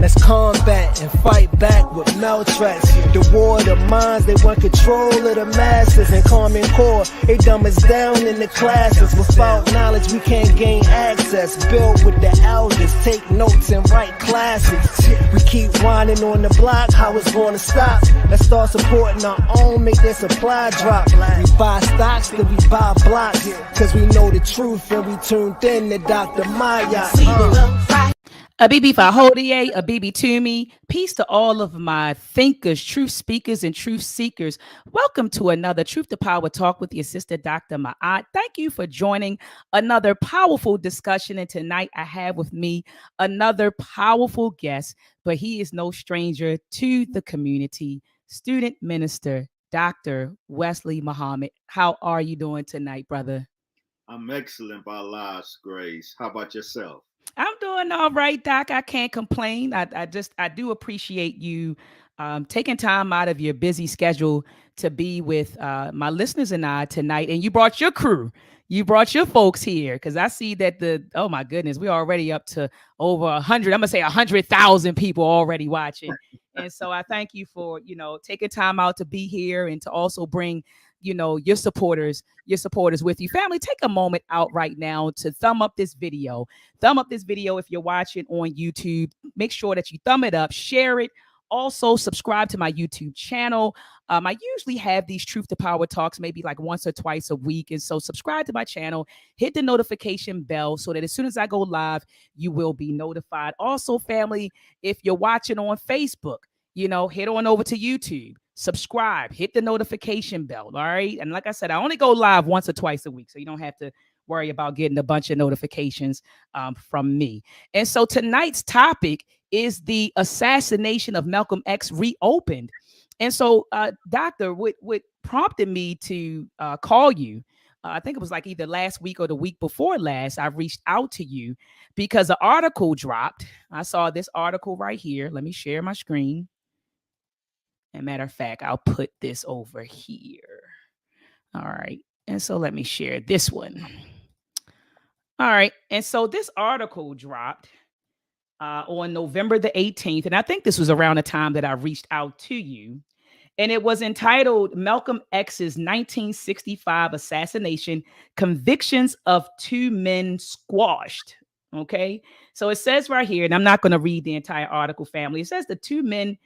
Let's combat and fight back with maltracks. The war of the minds, they want control of the masses. And Common Core, they dumb us down in the classes. Without knowledge, we can't gain access. Build with the elders, take notes and write classics. We keep whining on the block, how it's gonna stop? Let's start supporting our own, make their supply drop. We buy stocks, then we buy blocks. Cause we know the truth and we tuned in to Dr. Maya. A BB Fahodier, a BB to me. Peace to all of my thinkers, truth speakers, and truth seekers. Welcome to another Truth to Power Talk with your sister, Dr. Maat. Thank you for joining another powerful discussion. And tonight I have with me another powerful guest, but he is no stranger to the community, student minister, Dr. Wesley Muhammad. How are you doing tonight, brother? I'm excellent by Allah's grace. How about yourself? I'm doing all right, Doc. I can't complain. I do appreciate you taking time out of your busy schedule to be with my listeners and I tonight. And you brought your crew. You brought your folks here because I see that oh my goodness, we're already up to over 100. I'm going to say 100,000 people already watching. And so I thank you for, taking time out to be here and to also bring your supporters with you. Family, take a moment out right now to thumb up this video. Thumb up this video if you're watching on YouTube. Make sure that you thumb it up, share it. Also, subscribe to my YouTube channel. I usually have these Truth to Power talks maybe like once or twice a week. And so subscribe to my channel, hit the notification bell so that as soon as I go live, you will be notified. Also, family, if you're watching on Facebook, head on over to YouTube. Subscribe, hit the notification bell. All right. And like I said, I only go live once or twice a week. So you don't have to worry about getting a bunch of notifications from me. And so tonight's topic is the assassination of Malcolm X reopened. And so, Doctor, what prompted me to call you, I think it was like either last week or the week before last, I reached out to you because the article dropped. I saw this article right here. Let me share my screen. As a matter of fact, I'll put this over here. All right. And so let me share this one. All right. And so this article dropped on November the 18th. And I think this was around the time that I reached out to you. And it was entitled Malcolm X's 1965 Assassination, Convictions of Two Men Squashed. Okay. So it says right here, and I'm not going to read the entire article, family. It says the two men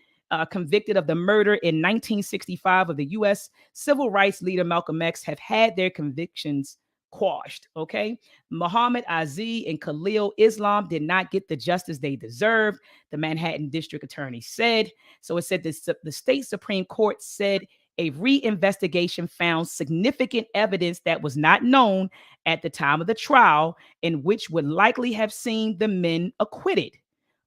convicted of the murder in 1965 of the U.S. civil rights leader Malcolm X have had their convictions quashed. Okay. Muhammad Aziz and Khalil Islam did not get the justice they deserved, the Manhattan District Attorney said. So it said this, the state Supreme Court said a reinvestigation found significant evidence that was not known at the time of the trial, in which would likely have seen the men acquitted.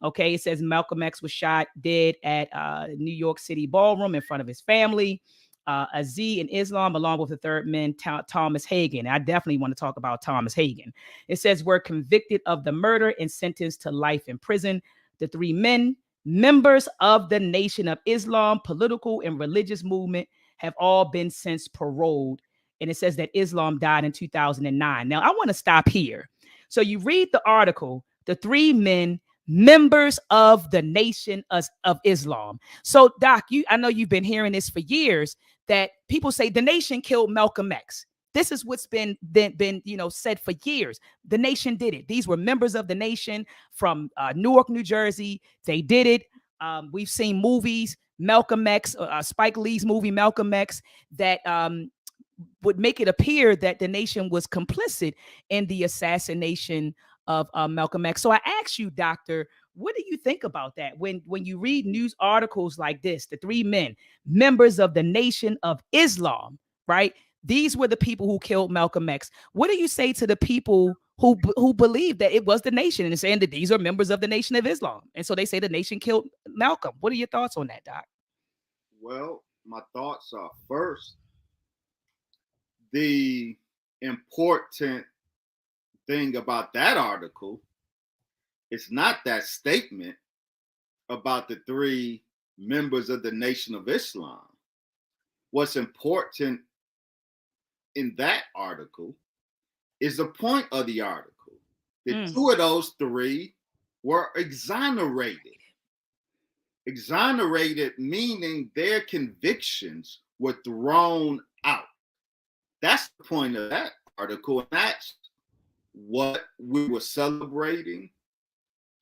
Okay, it says Malcolm X was shot dead at New York City ballroom in front of his family. Aziz and Islam, along with the third man, Thomas Hagin. I definitely want to talk about Thomas Hagin. It says were convicted of the murder and sentenced to life in prison. The three men, members of the Nation of Islam, political and religious movement, have all been since paroled. And it says that Islam died in 2009. Now, I want to stop here. So you read the article, the three men, members of the Nation of Islam. So, Doc, I know you've been hearing this for years, that people say the Nation killed Malcolm X. This is what's been said for years. The Nation did it. These were members of the Nation from Newark, New Jersey. They did it. We've seen movies, Malcolm X, Spike Lee's movie Malcolm X, that would make it appear that the Nation was complicit in the assassination of Malcolm X. So I ask you, Doctor, what do you think about that? When you read news articles like this, the three men, members of the Nation of Islam, right? These were the people who killed Malcolm X. What do you say to the people who believe that it was the Nation and saying that these are members of the Nation of Islam? And so they say the Nation killed Malcolm. What are your thoughts on that, Doc? Well, my thoughts are, first, the important thing about that article is not that statement about the three members of the Nation of Islam. What's important in that article is the point of the article. The two of those three were exonerated. Exonerated meaning their convictions were thrown out. That's the point of that article. And that's what we were celebrating,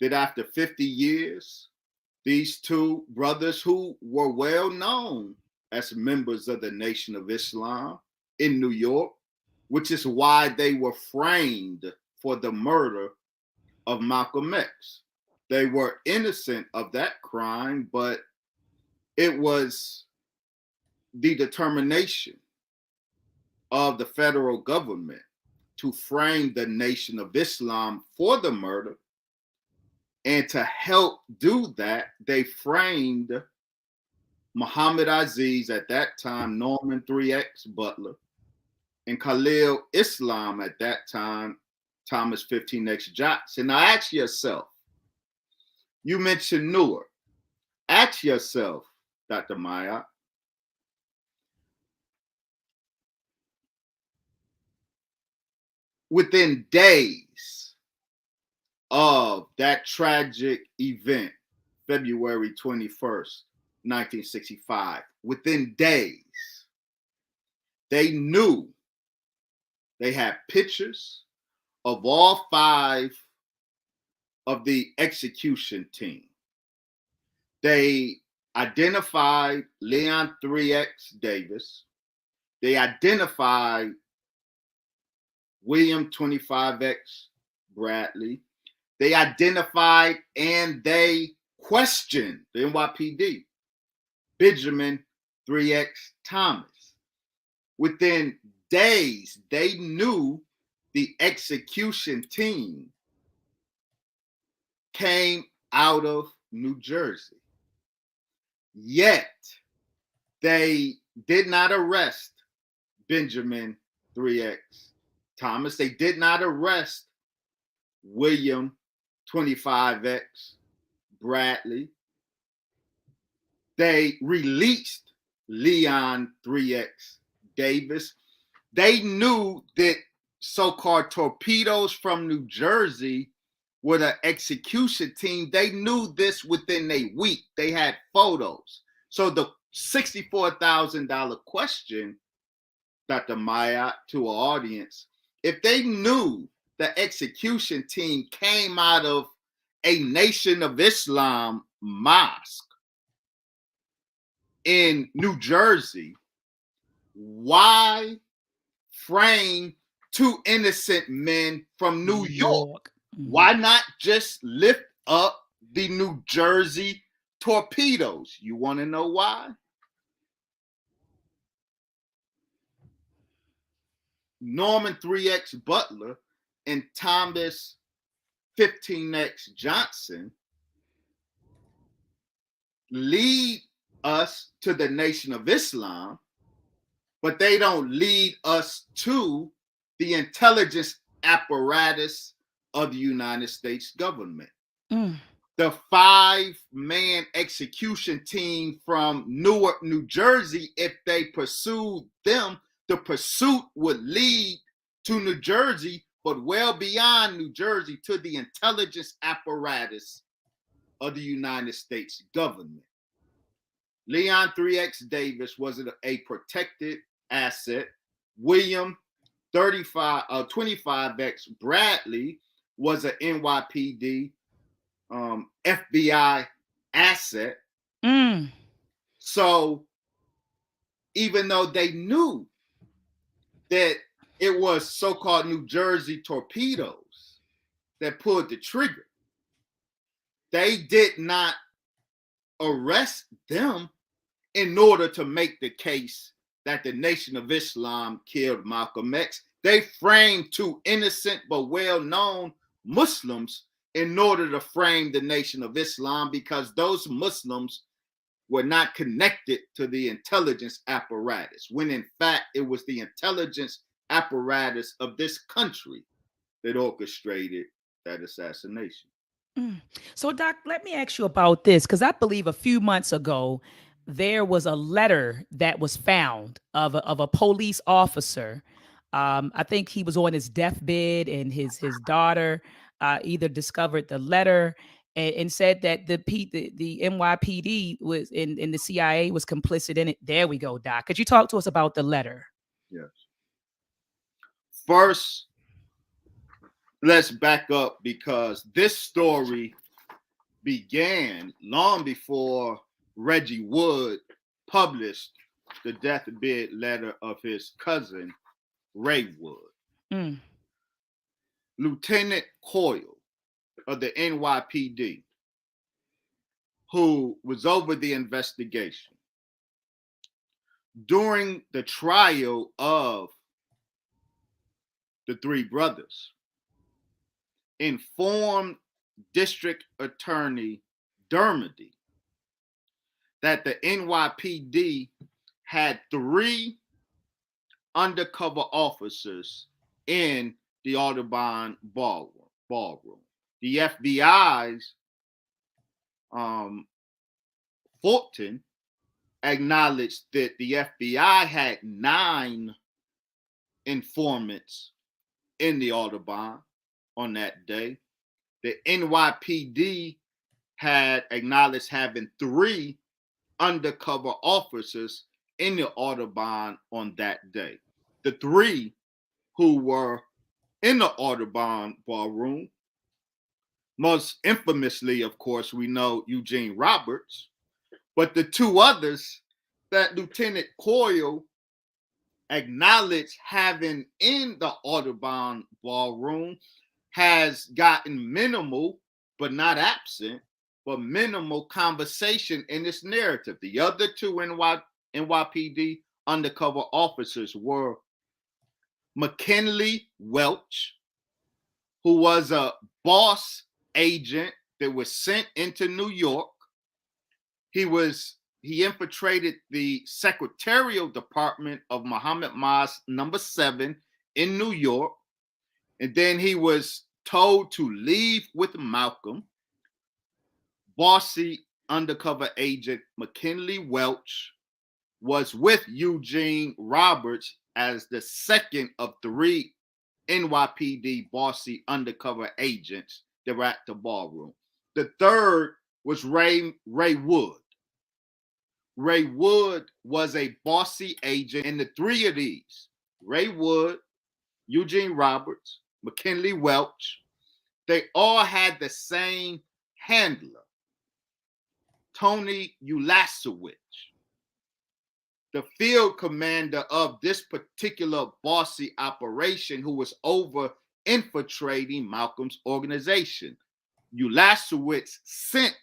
that after 50 years, these two brothers who were well known as members of the Nation of Islam in New York, which is why they were framed for the murder of Malcolm X. They were innocent of that crime, but it was the determination of the federal government to frame the Nation of Islam for the murder. And to help do that, they framed Muhammad Aziz, at that time, Norman 3X Butler, and Khalil Islam, at that time, Thomas 15X Johnson. Now ask yourself, you mentioned Newark. Ask yourself, Dr. Maat, within days of that tragic event, February 21st, 1965, within days, they knew they had pictures of all 5 of the execution team. They identified Leon 3X Davis. They identified William 25X Bradley. They identified and they questioned the NYPD, Benjamin 3X Thomas. Within days, they knew the execution team came out of New Jersey. Yet, they did not arrest Benjamin 3X Thomas. They did not arrest William 25X Bradley. They released Leon 3X Davis. They knew that so-called torpedoes from New Jersey were the execution team. They knew this within a week. They had photos. So the $64,000 question, Dr. Maat, to our audience, if they knew the execution team came out of a Nation of Islam mosque in New Jersey, why frame 2 innocent men from New York? Why not just lift up the New Jersey torpedoes? You want to know why? Norman 3X Butler and Thomas 15X Johnson lead us to the Nation of Islam, but they don't lead us to the intelligence apparatus of the United States government. The 5-man execution team from Newark, New Jersey, if they pursued them, the pursuit would lead to New Jersey, but well beyond New Jersey, to the intelligence apparatus of the United States government. Leon 3X Davis was a protected asset. William 25X Bradley was an NYPD FBI asset. So even though they knew that it was so-called New Jersey torpedoes that pulled the trigger, they did not arrest them in order to make the case that the Nation of Islam killed Malcolm X. They framed 2 innocent but well-known Muslims in order to frame the Nation of Islam, because those Muslims were not connected to the intelligence apparatus, when in fact it was the intelligence apparatus of this country that orchestrated that assassination. So, Doc, let me ask you about this, because I believe a few months ago, there was a letter that was found of a police officer. I think he was on his deathbed, and his daughter either discovered the letter, and said that the NYPD was in the CIA was complicit in it. There we go, Doc. Could you talk to us about the letter? Yes. First, let's back up, because this story began long before Reggie Wood published the deathbed letter of his cousin, Ray Wood. Lieutenant Coyle of the NYPD, who was over the investigation during the trial of the three brothers, informed District Attorney Dermody that the NYPD had 3 undercover officers in the Audubon ballroom. The FBI's Fulton acknowledged that the FBI had 9 informants in the Audubon on that day. The NYPD had acknowledged having 3 undercover officers in the Audubon on that day. The 3 who were in the Audubon ballroom, most infamously, of course, we know Eugene Roberts, but the 2 others that Lieutenant Coyle acknowledged having in the Audubon ballroom has gotten minimal, but not absent, but minimal conversation in this narrative. The other 2 NYPD undercover officers were McKinley Welch, who was a boss agent that was sent into New York. He infiltrated the secretarial department of Muhammad Mas number 7 in New York, and then he was told to leave with Malcolm. Bossy undercover agent McKinley Welch was with Eugene Roberts as the second of 3 NYPD bossy undercover agents that were at the ballroom. The third was Ray Wood. Ray Wood was a bossy agent, and the 3 of these, Ray Wood, Eugene Roberts, McKinley Welch, they all had the same handler, Tony Ulasewicz, the field commander of this particular bossy operation, who was over infiltrating Malcolm's organization. Ulasewicz sent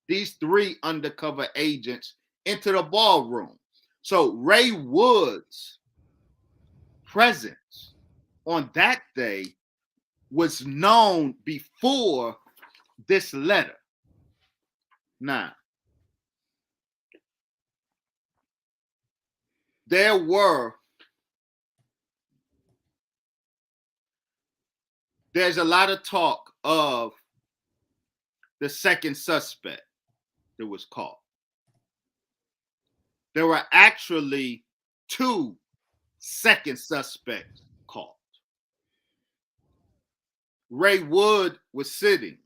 these 3 undercover agents into the ballroom. So Ray Wood's presence on that day was known before this letter. Now, there's a lot of talk of the second suspect that was caught. There were actually 2 second suspects caught. Ray Wood was sitting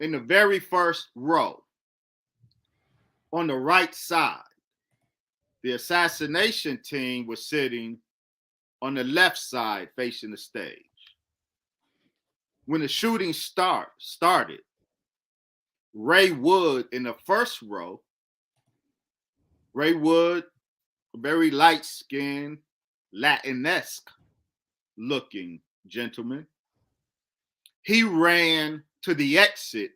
in the very first row on the right side. The assassination team was sitting on the left side facing the stage. When the shooting started, Ray Wood in the first row, Ray Wood, a very light-skinned, Latin-esque looking gentleman, he ran to the exit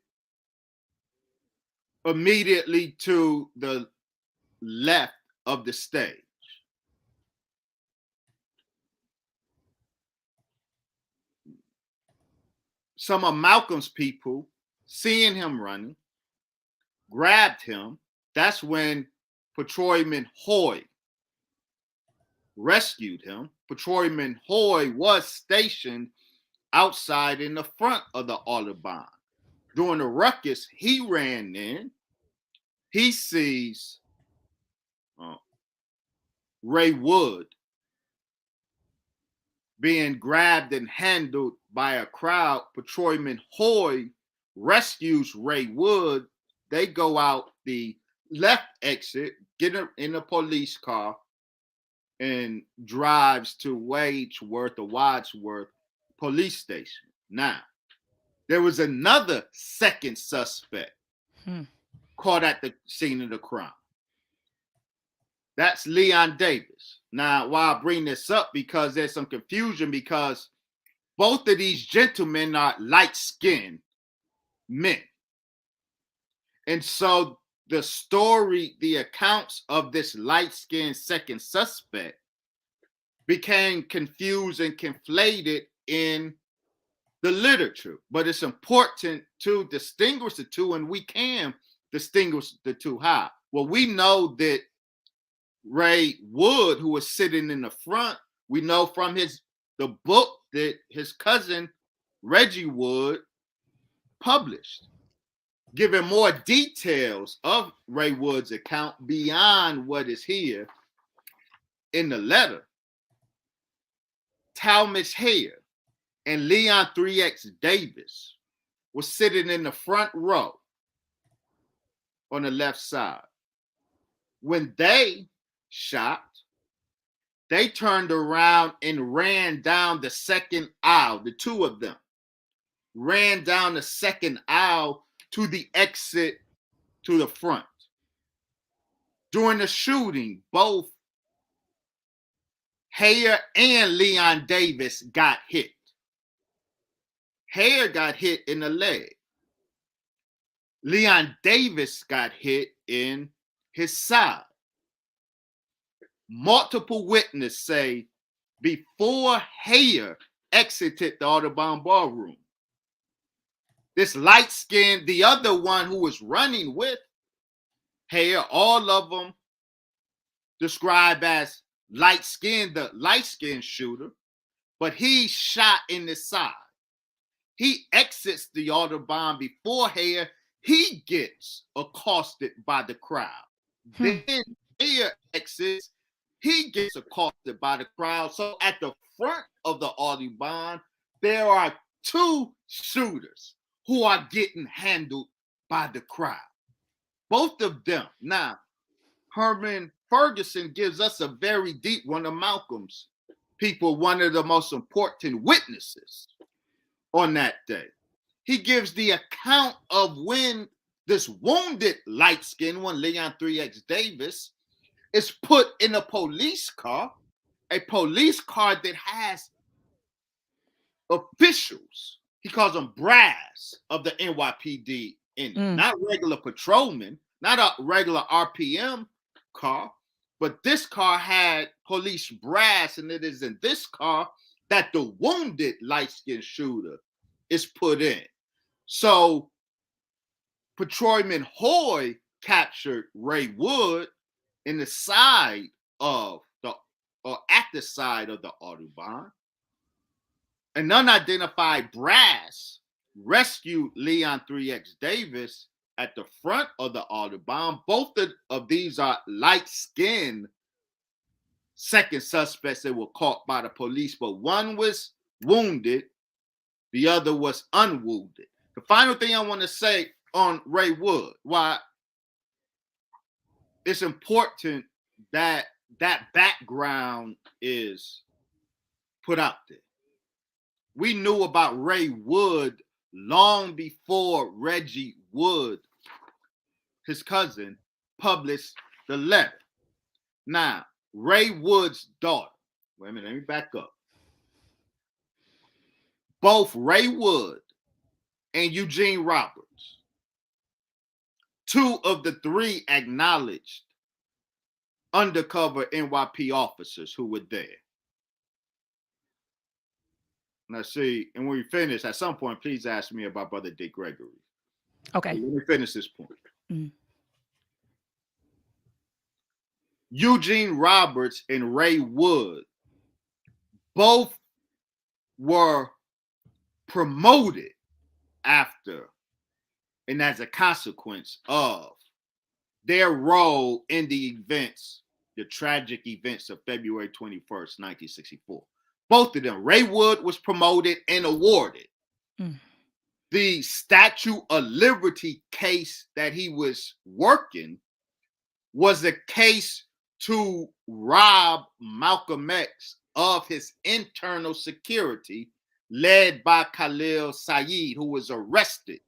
immediately to the left of the stage. Some of Malcolm's people, seeing him running, grabbed him. That's when Patrolman Hoy rescued him. Patrolman Hoy was stationed outside in the front of the Audubon. During the ruckus, he ran in. He sees Ray Wood being grabbed and handled by a crowd. Patrolman Hoy rescues Ray Wood. They go out the left exit, get in a police car, and drives to Wadsworth police station. Now, there was another second suspect caught at the scene of the crime. That's Leon Davis. Now, why I bring this up, because there's some confusion, because both of these gentlemen are light-skinned men. And so the story, the accounts of this light-skinned second suspect became confused and conflated in the literature. But it's important to distinguish the two, and we can distinguish the two. How? Well, we know that Ray Wood, who was sitting in the front, we know from the book that his cousin Reggie Wood published, giving more details of Ray Wood's account beyond what is here in the letter. Talmadge Hare and Leon 3X Davis were sitting in the front row on the left side. When they shot, they turned around and ran down the second aisle. The two of them ran down the second aisle to the exit to the front. During the shooting, both Hare and Leon Davis got hit. Hare got hit in the leg. Leon Davis got hit in his side. Multiple witnesses say before Hare exited the Audubon ballroom, this light-skinned, the other one who was running with Hare, all of them described as light-skinned, the light-skinned shooter, but he shot in the side. He exits the Audubon before Hare. He gets accosted by the crowd. Then Hare exits. He gets accosted by the crowd. So at the front of the Audubon, there are two shooters who are getting handled by the crowd. Both of them. Now, Herman Ferguson gives us a very deep one of Malcolm's people, one of the most important witnesses on that day. He gives the account of when this wounded light-skinned one, Leon 3X Davis, is put in a police car that has officials, he calls them brass of the NYPD in it. Not regular patrolmen, not a regular RPM car, but this car had police brass, and it is in this car that the wounded light-skinned shooter is put in. So Patrolman Hoy captured Ray Wood in the side of at the side of the Audubon. An unidentified brass rescued Leon 3X Davis at the front of the Audubon. Both of these are light-skinned second suspects that were caught by the police, but one was wounded, the other was unwounded. The final thing I want to say on Ray Wood, why it's important that that background is put out there. We knew about Ray Wood long before Reggie Wood, his cousin, published the letter. Now, Ray Wood's daughter, wait a minute, let me back up. Both Ray Wood and Eugene Roberts, two of the three acknowledged undercover NYP officers who were there. Let's see, and when we finish, at some point, please ask me about Brother Dick Gregory. Okay. Let me finish this point. Eugene Roberts and Ray Wood both were promoted after and as a consequence of their role in the events, the tragic events of February 21st, 1964. Both of them. Ray Wood was promoted and awarded the Statue of Liberty case that he was working was a case to rob Malcolm X of his internal security, led by Khalil Saeed, who was arrested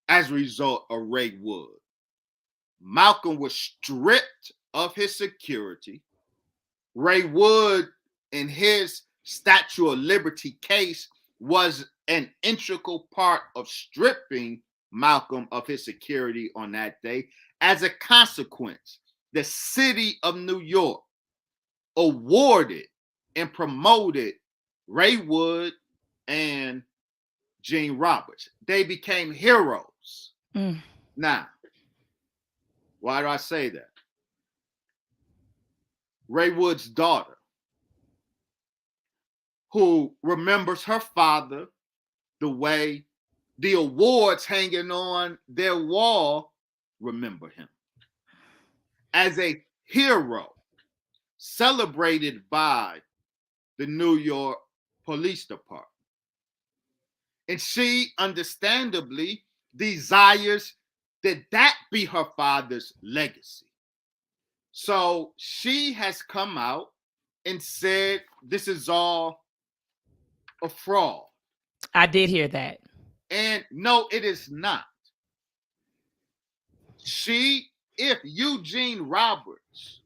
as a result of Ray Wood. Malcolm was stripped of his security. Ray Wood, in his Statue of Liberty case, was an integral part of stripping Malcolm of his security on that day. As a consequence, the city of New York awarded and promoted Ray Wood and Gene Roberts. They became heroes. Now, why do I say that? Ray Wood's daughter, who remembers her father the way the awards hanging on their wall remember him as a hero celebrated by the New York Police Department. And she understandably desires that be her father's legacy. So she has come out and said this is all a fraud. I did hear that. And no, it is not. If Eugene Roberts,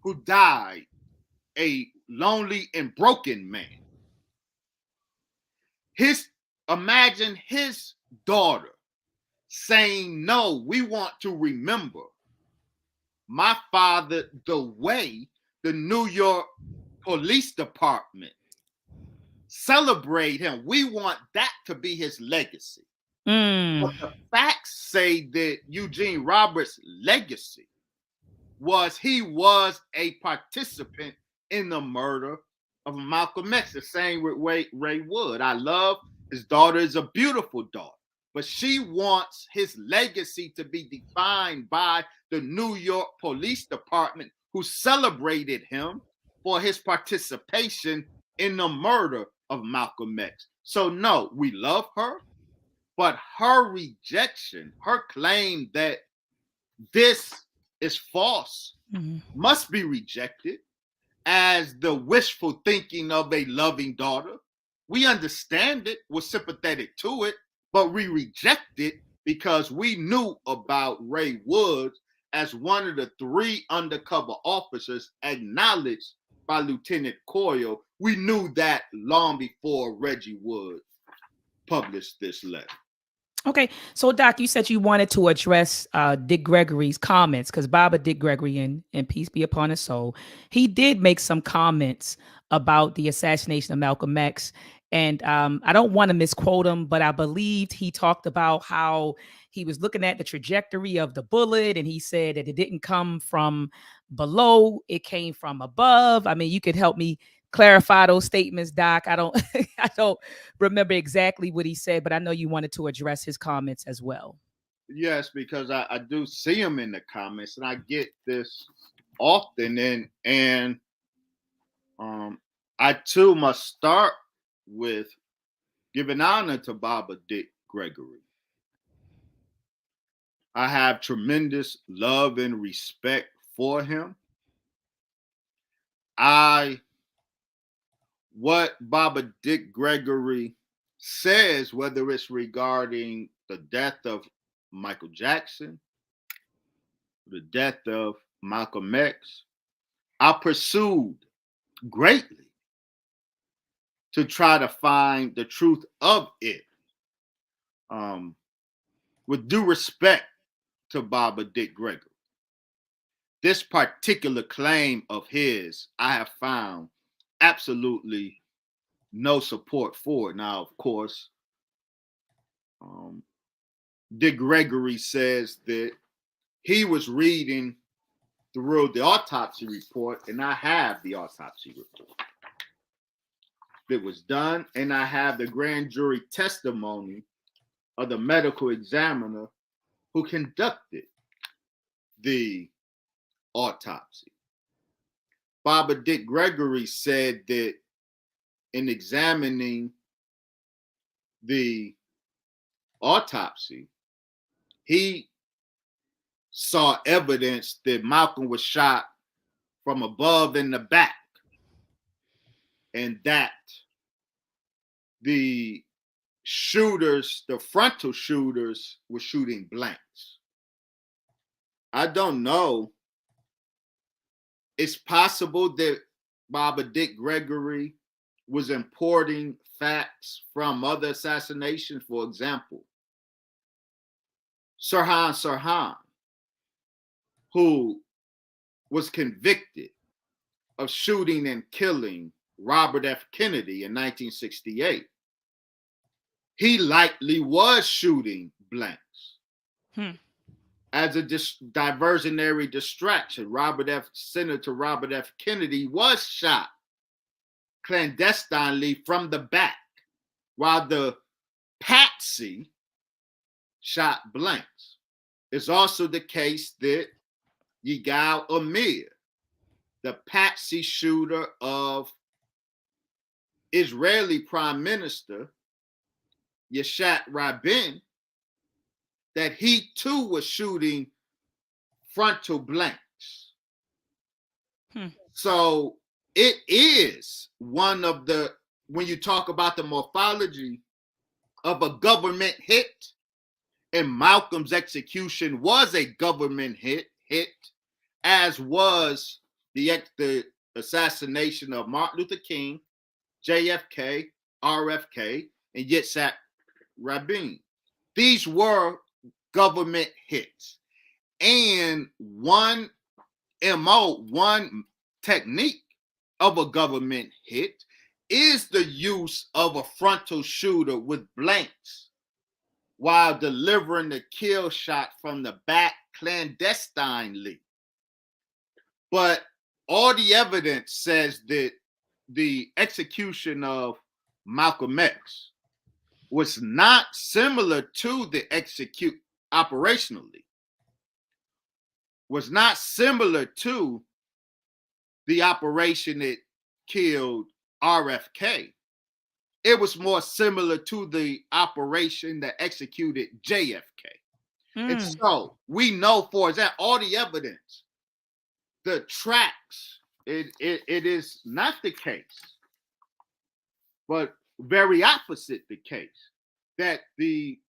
who died a lonely and broken man, imagine his daughter saying, no, we want to remember my father the way the New York Police Department celebrate him. We want that to be his legacy. But the facts say that Eugene Roberts' legacy was he was a participant in the murder of Malcolm X, the same with Ray Wood. I love his daughter is a beautiful daughter, but she wants his legacy to be defined by the New York Police Department, who celebrated him for his participation in the murder of Malcolm X. So no, we love her, but her rejection, her claim that this is false, must be rejected as the wishful thinking of a loving daughter. We understand it, we're sympathetic to it, but we reject it because we knew about Ray Woods as one of the 3 undercover officers acknowledged by Lieutenant Coyle. We knew that long before Reggie Wood published this letter. Okay, so Doc, you said you wanted to address Dick Gregory's comments, because Baba Dick Gregory, and peace be upon his soul, he did make some comments about the assassination of Malcolm X. And I don't want to misquote him, but I believed he talked about how he was looking at the trajectory of the bullet, and he said that it didn't come from below, it came from above. I mean, you could help me clarify those statements, Doc. I don't I don't remember exactly what he said, but I know you wanted to address his comments as well. Yes, because I do see him in the comments, and I get this often, and I too must start with giving honor to Baba Dick Gregory. I have tremendous love and respect for him. What Baba Dick Gregory says, whether it's regarding the death of Michael Jackson, the death of Malcolm X, I pursued greatly to try to find the truth of it. With due respect to Baba Dick Gregory, this particular claim of his, I have found absolutely no support for it. Now, of course, Dick Gregory says that he was reading through the autopsy report, and I have the autopsy report that was done, and I have the grand jury testimony of the medical examiner who conducted the autopsy. Baba Dick Gregory said that in examining the autopsy, he saw evidence that Malcolm was shot from above in the back, and that the shooters, the frontal shooters, were shooting blanks. I don't know. It's possible that Baba Dick Gregory was importing facts from other assassinations. For example, Sirhan, who was convicted of shooting and killing Robert F. Kennedy in 1968. He likely was shooting blanks. As a diversionary distraction. Senator Robert F. Kennedy was shot clandestinely from the back, while the patsy shot blanks. It's also the case that Yigal Amir, the patsy shooter of Israeli Prime Minister Yitzhak Rabin, that he too was shooting frontal blanks. So it is one of the, when you talk about the morphology of a government hit, and Malcolm's execution was a government hit, as was the assassination of Martin Luther King, JFK, RFK, and Yitzhak Rabin. These were government hits. And one MO, one technique of a government hit is the use of a frontal shooter with blanks while delivering the kill shot from the back clandestinely. But all the evidence says that the execution of Malcolm X was not similar to the operationally, was not similar to the operation that killed RFK. It was more similar to the operation that executed JFK. And so we know, for example, all the evidence, the tracks, it is not the case, but very opposite the case, that the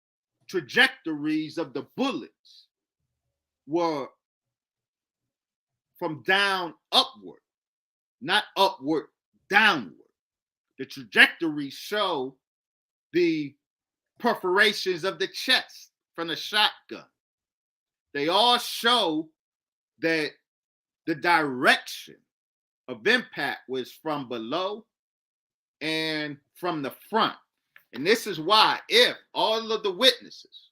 trajectories of the bullets were from down upward, not upward downward. The trajectories show the perforations of the chest from the shotgun. They all show that the direction of impact was from below and from the front. And this is why, if all of the witnesses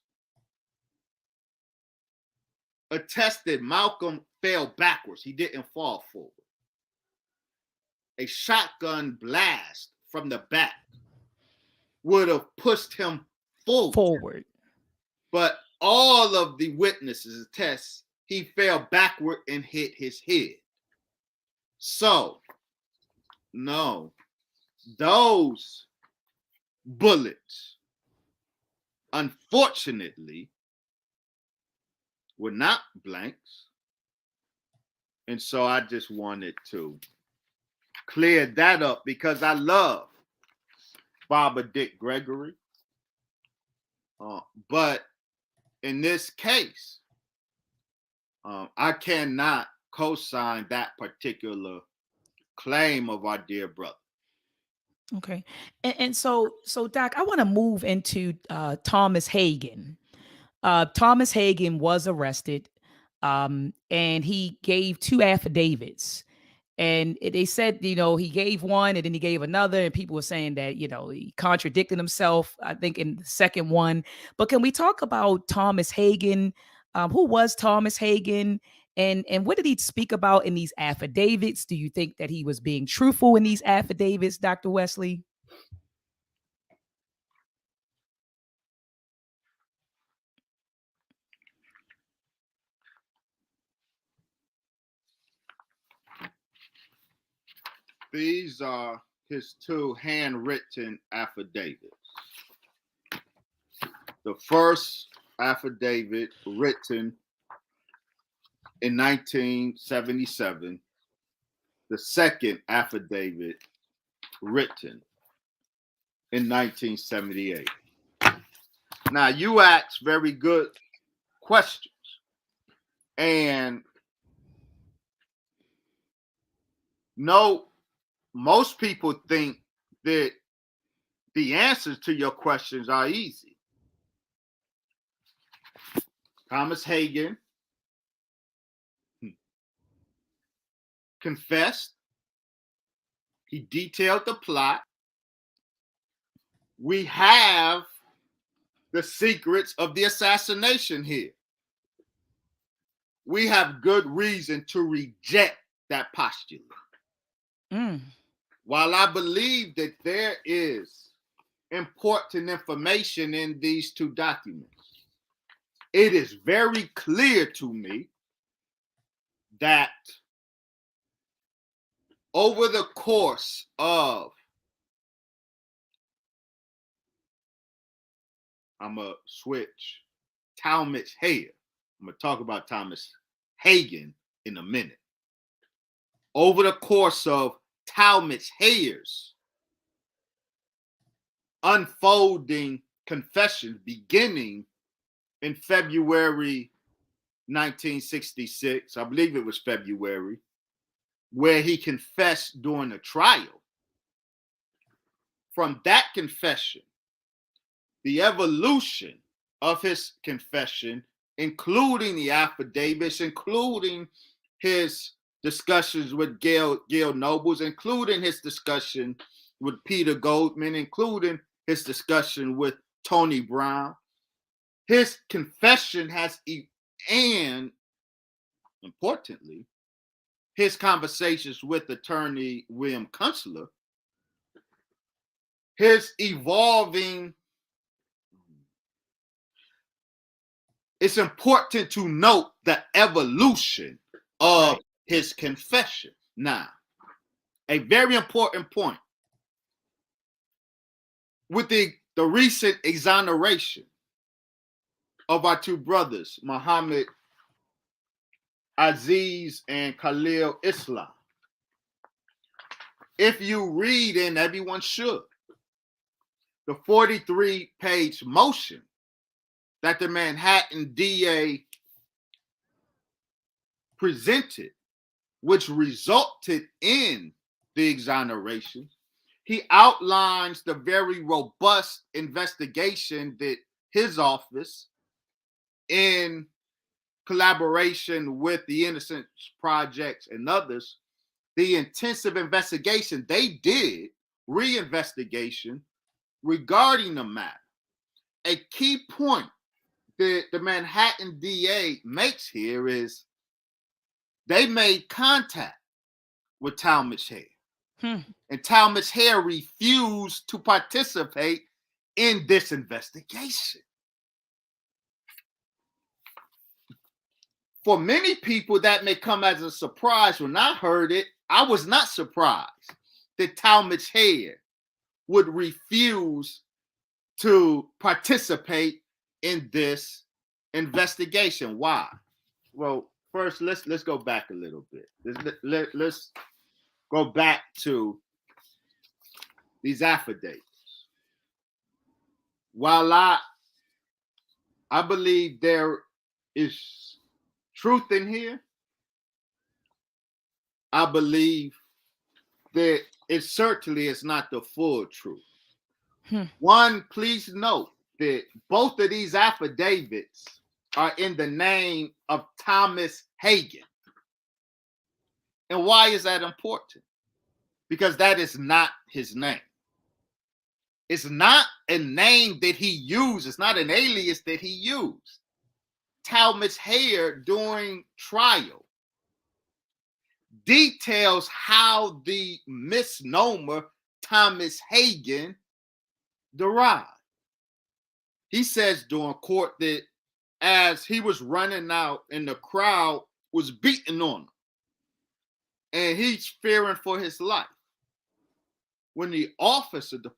attested Malcolm fell backwards, he didn't fall forward, a shotgun blast from the back would have pushed him forward. But all of the witnesses attest he fell backward and hit his head. So, no, those bullets, unfortunately, were not blanks. And so I just wanted to clear that up because I love Baba Dick Gregory. But in this case, I cannot co-sign that particular claim of our dear brother. Okay. And so Doc, I want to move into Thomas Hagin. Thomas Hagin was arrested and he gave 2 affidavits. And they said, he gave one and then he gave another. And people were saying that, he contradicted himself, I think, in the second one. But can we talk about Thomas Hagin? Who was Thomas Hagin? And what did he speak about in these affidavits? Do you think that he was being truthful in these affidavits, Dr. Wesley? These are his 2 handwritten affidavits. The first affidavit written in 1977. The second affidavit written in 1978. Now, you asked very good questions. And no, most people think that the answers to your questions are easy. Thomas Hagin confessed. He detailed the plot. We have the secrets of the assassination here. We have good reason to reject that postulate. While I believe that there is important information in these two documents, it is very clear to me that over the course of, I'm going to switch, Talmadge Hayer. I'm going to talk about Thomas Hagin in a minute. Over the course of Talmadge Hayer's unfolding confessions beginning in February 1966, I believe it was February, where he confessed during the trial. From that confession, the evolution of his confession, including the affidavits, including his discussions with Gail Nobles, including his discussion with Peter Goldman, including his discussion with Tony Brown, his confession has, and importantly, his conversations with attorney William Kunstler, his evolving. It's important to note the evolution of his confession. Now, a very important point. With the recent exoneration of our two brothers, Muhammad Aziz and Khalil Islam, if you read, and everyone should, the 43-page motion that the Manhattan DA presented, which resulted in the exoneration, he outlines the very robust investigation that his office, in collaboration with the Innocence Project and others, the intensive investigation they did, reinvestigation regarding the matter. A key point that the Manhattan DA makes here is they made contact with Talmadge Hayer. And Talmadge Hayer refused to participate in this investigation. For many people, that may come as a surprise. When I heard it, I was not surprised that Talmadge Hayer would refuse to participate in this investigation. Why? Well, first, let's go back a little bit. Let's go back to these affidavits. While I believe there is truth in here, I believe that it certainly is not the full truth. One, please note that both of these affidavits are in the name of Thomas Hagin. And why is that important? Because that is not his name. It's not a name that he used. It's not an alias that he used. Talmadge Hayer, during trial, details how the misnomer Thomas Hagin derived. He says during court that as he was running out and the crowd was beating on him, and he's fearing for his life, when the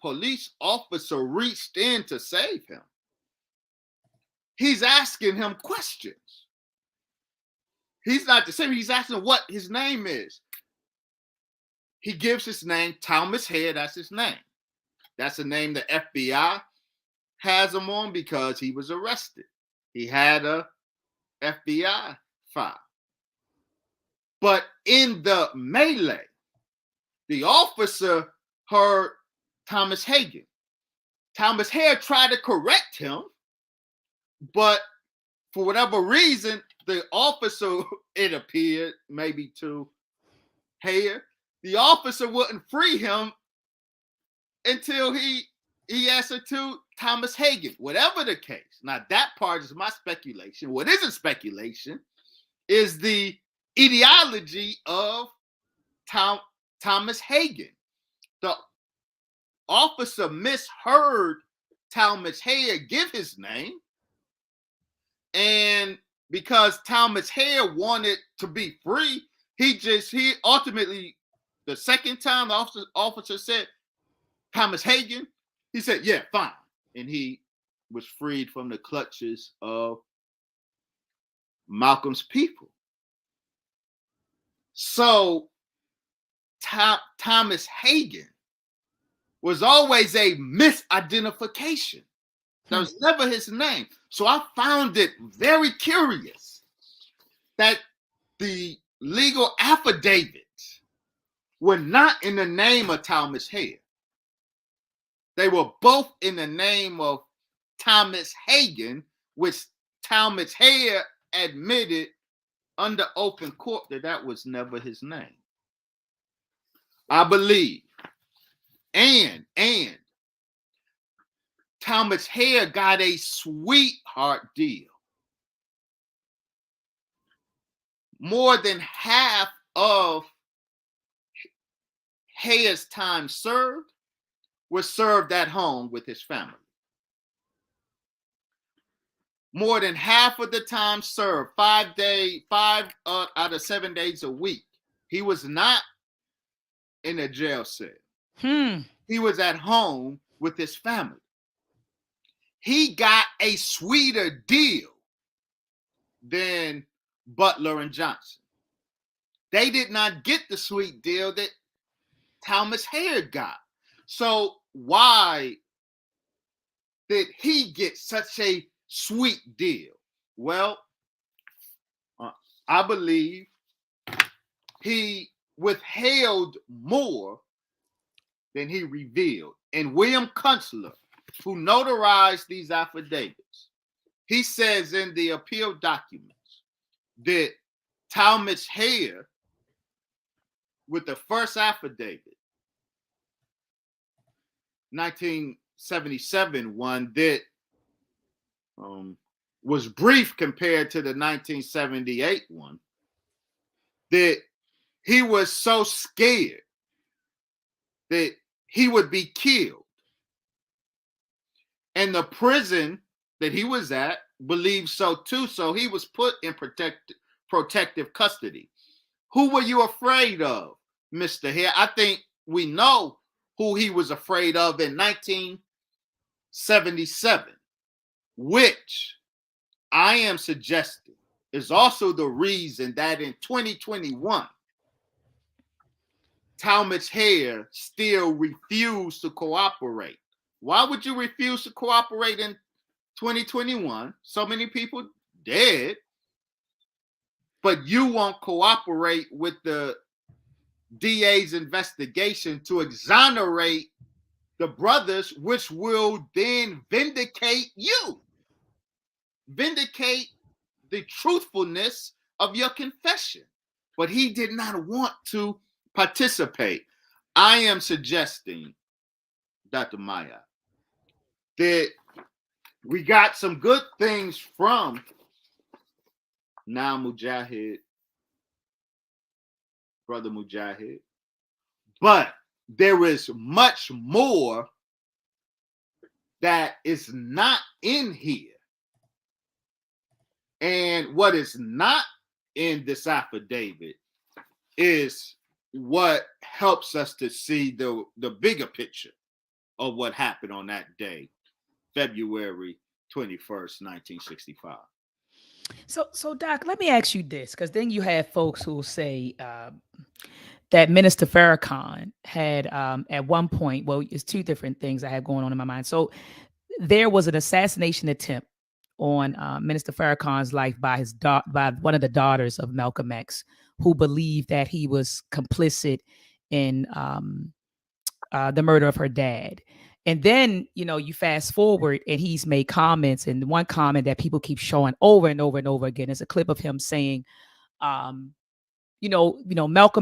police officer reached in to save him, he's asking him questions. He's not the same. He's asking what his name is. He gives his name, Thomas Hare. That's his name. That's the name the FBI has him on because he was arrested. He had a FBI file. But in the melee, the officer heard Thomas Hagin. Thomas Hare tried to correct him, but for whatever reason, the officer, it appeared, maybe to Hare, the officer wouldn't free him until he answered to Thomas Hagin. Whatever the case. Now, that part is my speculation. What isn't speculation is the ideology of Thomas Hagin. The officer misheard Thomas Hare give his name, and because Thomas Hare wanted to be free, he ultimately, the second time the officer said Thomas Hagin, he said, yeah, fine. And he was freed from the clutches of Malcolm's people. So Thomas Hagin was always a misidentification. That was never his name. So I found it very curious that the legal affidavits were not in the name of Thomas Hare. They were both in the name of Thomas Hagin, which Thomas Hare admitted under open court that was never his name. I believe. And Thomas Hare got a sweetheart deal. More than half of Hare's time served was served at home with his family. More than half of the time served, 5 out of 7 days a week, he was not in a jail cell. He was at home with his family. He got a sweeter deal than Butler and Johnson. They did not get the sweet deal that Thomas Hare got. So why did he get such a sweet deal? Well, I believe he withheld more than he revealed. And William Kunstler, who notarized these affidavits, he says in the appeal documents that Thomas Hare, with the first affidavit, 1977 one that was brief compared to the 1978 one, that he was so scared that he would be killed. And the prison that he was at believed so too, so he was put in protective custody. Who were you afraid of, Mr. Hare? I think we know who he was afraid of in 1977, which I am suggesting is also the reason that in 2021, Thomas Hare still refused to cooperate. Why would you refuse to cooperate in 2021? So many people dead, but you won't cooperate with the DA's investigation to exonerate the brothers, which will then vindicate you. Vindicate the truthfulness of your confession. But he did not want to participate. I am suggesting, Dr. Maya, that we got some good things from now Mujahid, Brother Mujahid, but there is much more that is not in here. And what is not in this affidavit is what helps us to see the bigger picture of what happened on that day, February 21st, 1965. So Doc, let me ask you this, because then you have folks who will say that Minister Farrakhan had at one point, well, it's two different things I have going on in my mind. So there was an assassination attempt on Minister Farrakhan's life by by one of the daughters of Malcolm X, who believed that he was complicit in the murder of her dad. And then, you fast forward and he's made comments. And one comment that people keep showing over and over and over again is a clip of him saying, Malcolm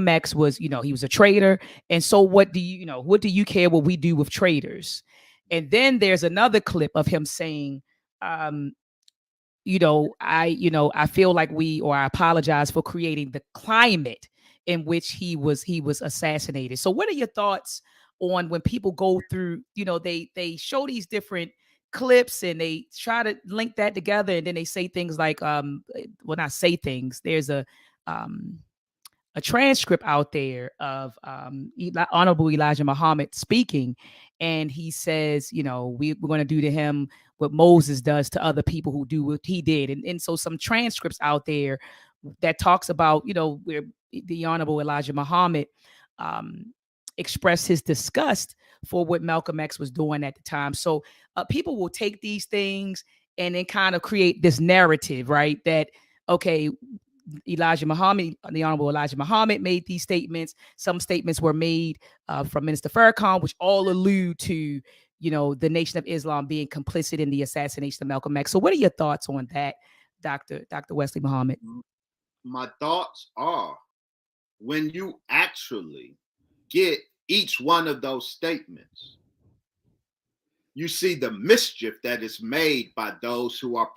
X was, he was a traitor. And so what do you care what we do with traitors? And then there's another clip of him saying, I feel like I apologize for creating the climate in which he was assassinated. So what are your thoughts on when people go through, they show these different clips and they try to link that together, and then they say things like, not say things. There's a transcript out there of Honorable Elijah Muhammad speaking, and he says, we're going to do to him what Moses does to other people who do what he did. And so some transcripts out there that talks about, where the Honorable Elijah Muhammad expressed his disgust for what Malcolm X was doing at the time. So people will take these things and then kind of create this narrative, right? That, okay, Elijah Muhammad, the Honorable Elijah Muhammad made these statements. Some statements were made from Minister Farrakhan, which all allude to, the Nation of Islam being complicit in the assassination of Malcolm X. So what are your thoughts on that, Dr. Wesley Muhammad? My thoughts are, when you actually get each one of those statements, you see the mischief that is made by those who are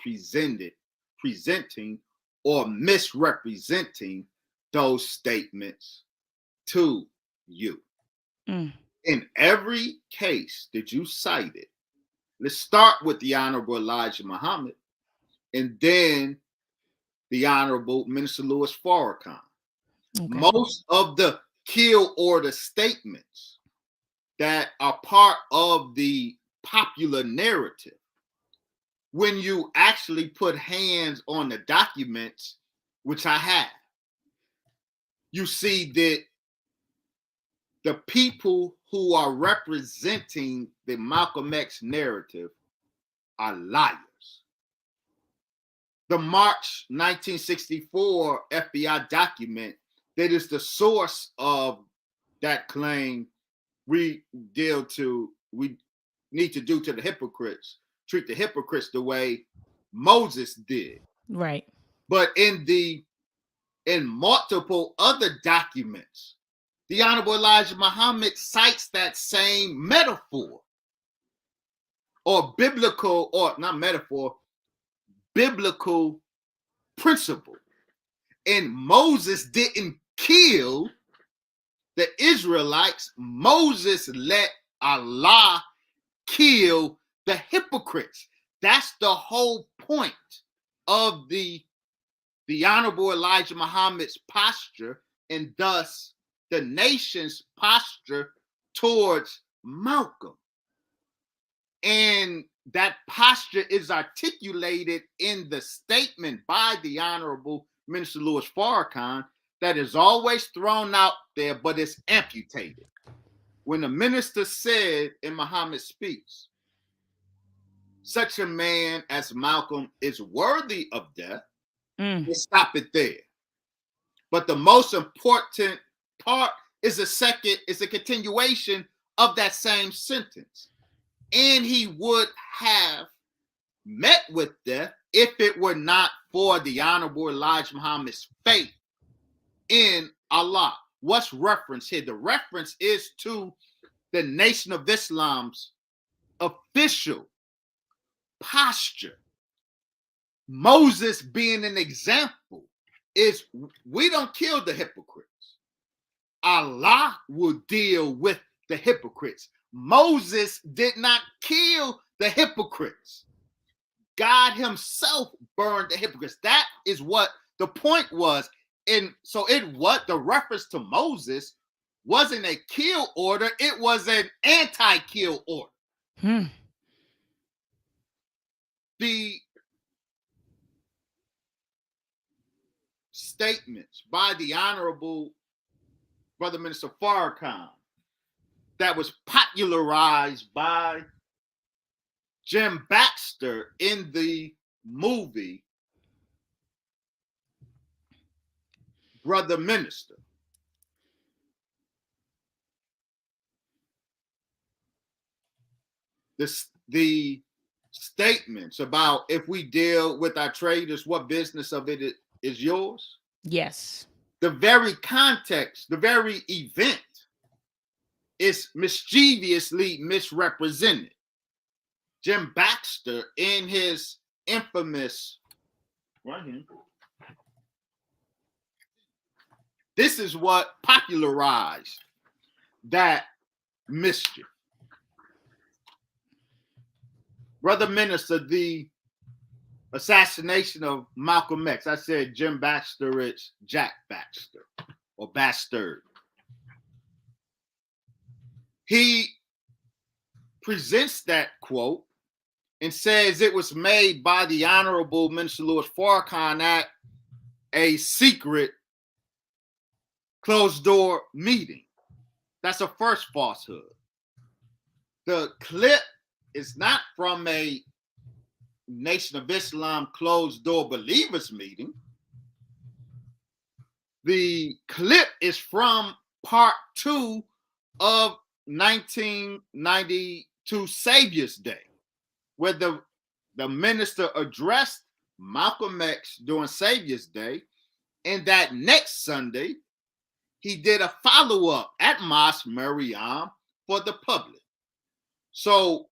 presenting or misrepresenting those statements to you. In every case that you cited, let's start with the Honorable Elijah Muhammad and then the Honorable Minister Louis Farrakhan. Okay. Most of the kill order statements that are part of the popular narrative, when you actually put hands on the documents, which I have, you see that the people who are representing the Malcolm X narrative are liars. The March 1964 FBI document that is the source of that claim, we need to do to the hypocrites, treat the hypocrites the way Moses did. Right. But in multiple other documents, the Honorable Elijah Muhammad cites that same metaphor or biblical, or not metaphor, biblical principle. And Moses didn't kill the Israelites. Moses let Allah kill the hypocrites. That's the whole point of the Honorable Elijah Muhammad's posture, and thus the nation's posture towards Malcolm. And that posture is articulated in the statement by the Honorable Minister Louis Farrakhan that is always thrown out there, but it's amputated. When the minister said in Muhammad's speech, such a man as Malcolm is worthy of death, we'll stop it there. But the most important part is a continuation of that same sentence. And he would have met with death if it were not for the Honorable Elijah Muhammad's faith in Allah. What's referenced here? The reference is to the Nation of Islam's official posture. Moses being an example is, we don't kill the hypocrites. Allah will deal with the hypocrites. Moses did not kill the hypocrites. God himself burned the hypocrites. That is what the point was. And so the reference to Moses wasn't a kill order, it was an anti-kill order. the statements by the Honorable Brother Minister Farrakhan that was popularized by Jim Baxter in the movie Brother Minister. The statements about if we deal with our traders, what business of it is yours? Yes. The very context, the very event is mischievously misrepresented. Jim Baxter, in his infamous, right here, this is what popularized that mischief. Brother Minister, the assassination of Malcolm X. I said Jim Baxter, it's Jack Baxter or Bastard. He presents that quote and says it was made by the Honorable Minister Louis Farrakhan at a secret closed-door meeting. That's a first falsehood. The clip is not from a Nation of Islam closed-door believers meeting. The clip is from part 2 of 1992 Savior's Day, where the minister addressed Malcolm X during Savior's Day, and that next Sunday, he did a follow-up at Mosque Mariam for the public. So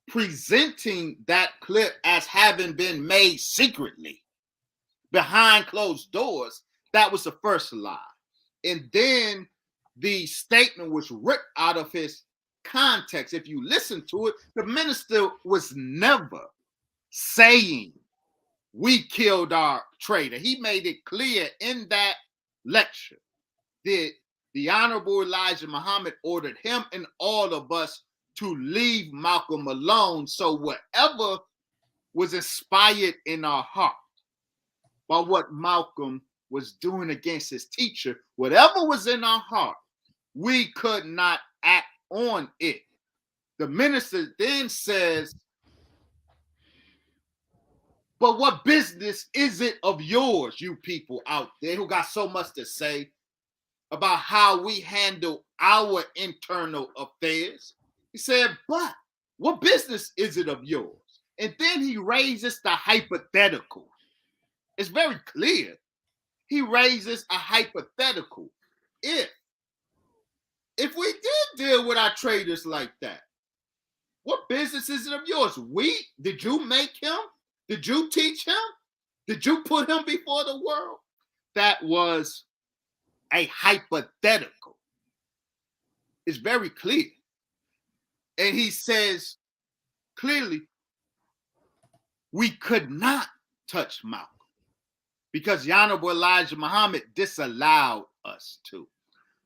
presenting that clip as having been made secretly behind closed doors, that was the first lie. And then the statement was ripped out of his context. If you listen to it, the minister was never saying we killed our traitor. He made it clear in that lecture that the Honorable Elijah Muhammad ordered him and all of us to leave Malcolm alone. So whatever was inspired in our heart by what Malcolm was doing against his teacher, whatever was in our heart, we could not act on it. The minister then says, but what business is it of yours, you people out there who got so much to say about how we handle our internal affairs? He said, but what business is it of yours? And then he raises the hypothetical. It's very clear. He raises a hypothetical. If we did deal with our traders like that, what business is it of yours? Did you make him? Did you teach him? Did you put him before the world? That was a hypothetical. It's very clear. And he says clearly, we could not touch Malcolm because the Honorable Elijah Muhammad disallowed us to.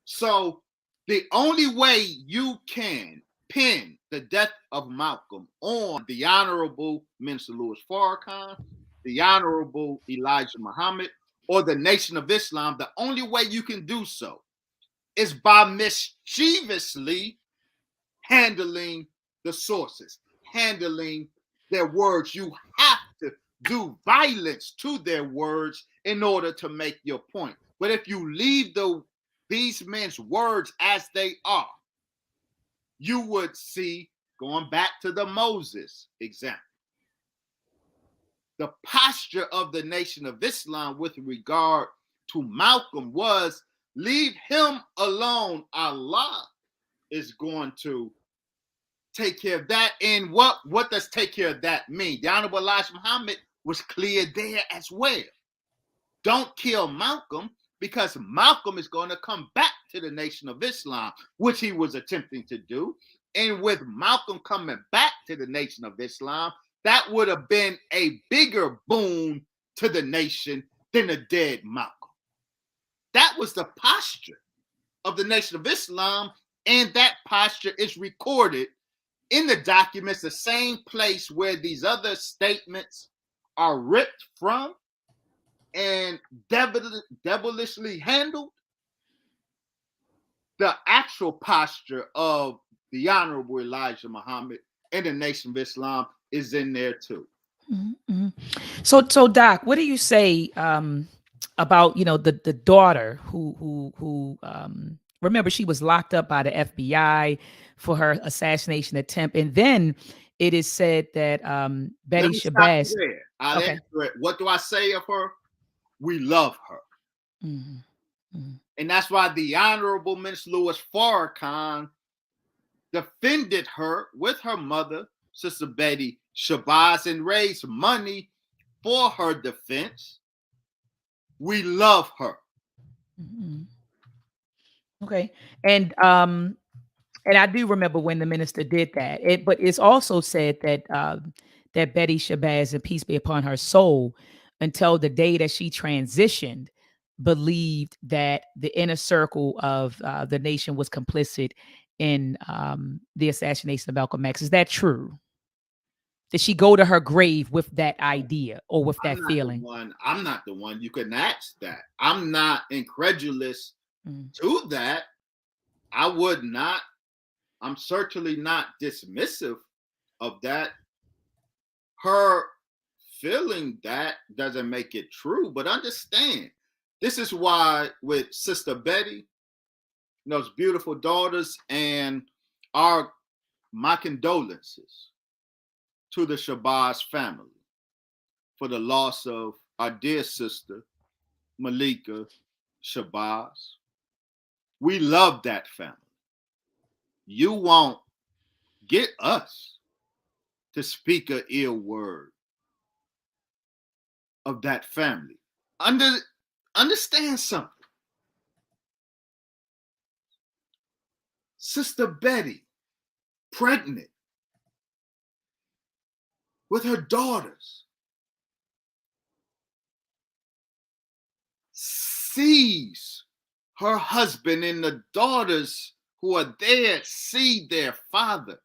So the only way you can pin the death of Malcolm on the Honorable Minister Louis Farrakhan, the Honorable Elijah Muhammad, or the Nation of Islam, the only way you can do so is by mischievously handling the sources, handling their words. You have to do violence to their words in order to make your point. But if you leave these men's words as they are, you would see, going back to the Moses example, the posture of the Nation of Islam with regard to Malcolm was, leave him alone. Allah is going to take care of that. And what does take care of that mean? The Honorable Elijah Muhammad was clear there as well. Don't kill Malcolm, because Malcolm is going to come back to the Nation of Islam, which he was attempting to do. And with Malcolm coming back to the Nation of Islam, that would have been a bigger boon to the nation than a dead Malcolm. That was the posture of the Nation of Islam, and that posture is recorded in the documents, the same place where these other statements are ripped from and devilishly handled, the actual posture of the Honorable Elijah Muhammad and the Nation of Islam is in there too. Mm-hmm. So Doc, what do you say about the daughter who remember, she was locked up by the FBI for her assassination attempt, and then it is said that Betty Shabazz. I'll Okay. answer it. What do I say of her? We love her. Mm-hmm. Mm-hmm. And that's why the Honorable Minister Louis Farrakhan defended her with her mother, Sister Betty Shabazz, and raised money for her defense. We love her. Mm-hmm. Okay. And I do remember when the minister did that. But it's also said that that Betty Shabazz, and peace be upon her soul, until the day that she transitioned, believed that the inner circle of the nation was complicit in the assassination of Malcolm X. Is that true? Did she go to her grave with that idea or with that feeling? I'm not the one. You can ask that. I'm not incredulous to that. I would not. I'm certainly not dismissive of that. Her feeling that doesn't make it true, but understand, this is why with Sister Betty, those beautiful daughters, and my condolences to the Shabazz family for the loss of our dear sister, Malika Shabazz. We love that family. You won't get us to speak an ill word of that family. Understand something. Sister Betty, pregnant with her daughters, sees her husband and the daughters who are there see their father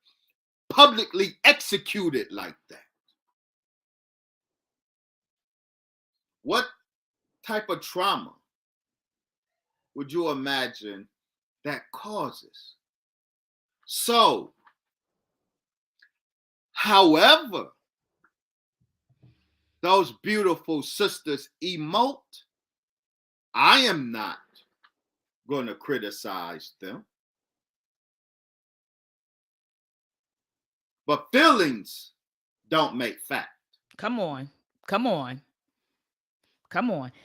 publicly executed like that. What type of trauma would you imagine that causes? So, however those beautiful sisters emote, I am not going to criticize them. But feelings don't make fact. Come on.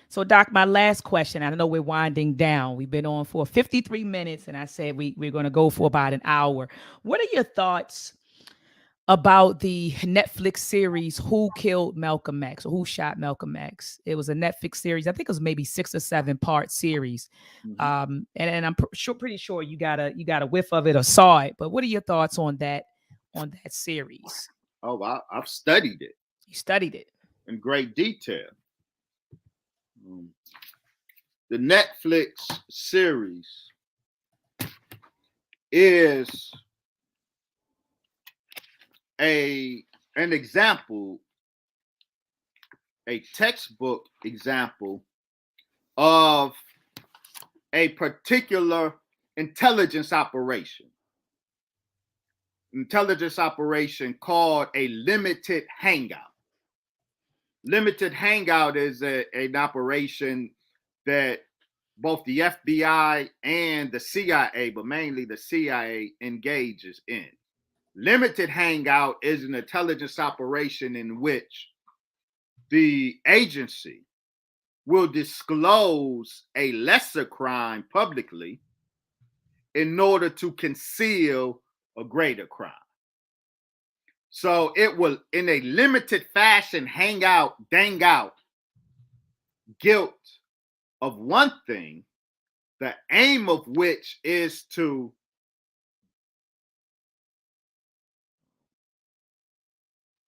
So, Doc, my last question. I know we're winding down. We've been on for 53 minutes, and I said we're going to go for about an hour. What are your thoughts about the Netflix series Who Killed Malcolm X, or Who Shot Malcolm X? It was a Netflix series. I think it was maybe 6 or 7 part series. And I'm pretty sure you got a whiff of it or saw it. But what are your thoughts on that series? Oh, I've studied it. You studied it in great detail. The Netflix series is an example, a textbook example of a particular intelligence operation called a limited hangout. Limited hangout is an operation that both the FBI and the CIA, but mainly the CIA, engages in. Limited hangout is an intelligence operation in which the agency will disclose a lesser crime publicly in order to conceal a greater crime. So it will, in a limited fashion, hang out, dang out guilt of one thing, the aim of which is to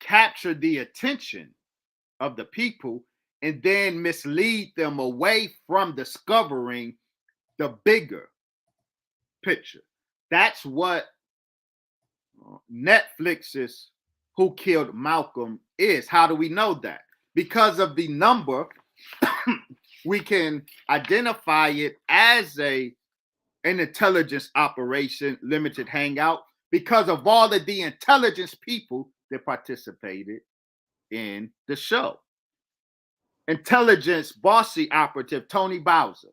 capture the attention of the people and then mislead them away from discovering the bigger picture. That's what Netflix's Who Killed Malcolm is. How do we know that? Because of the number, we can identify it as an intelligence operation, limited hangout, because of all of the intelligence people that participated in the show. Intelligence bossy operative Tony Bowser,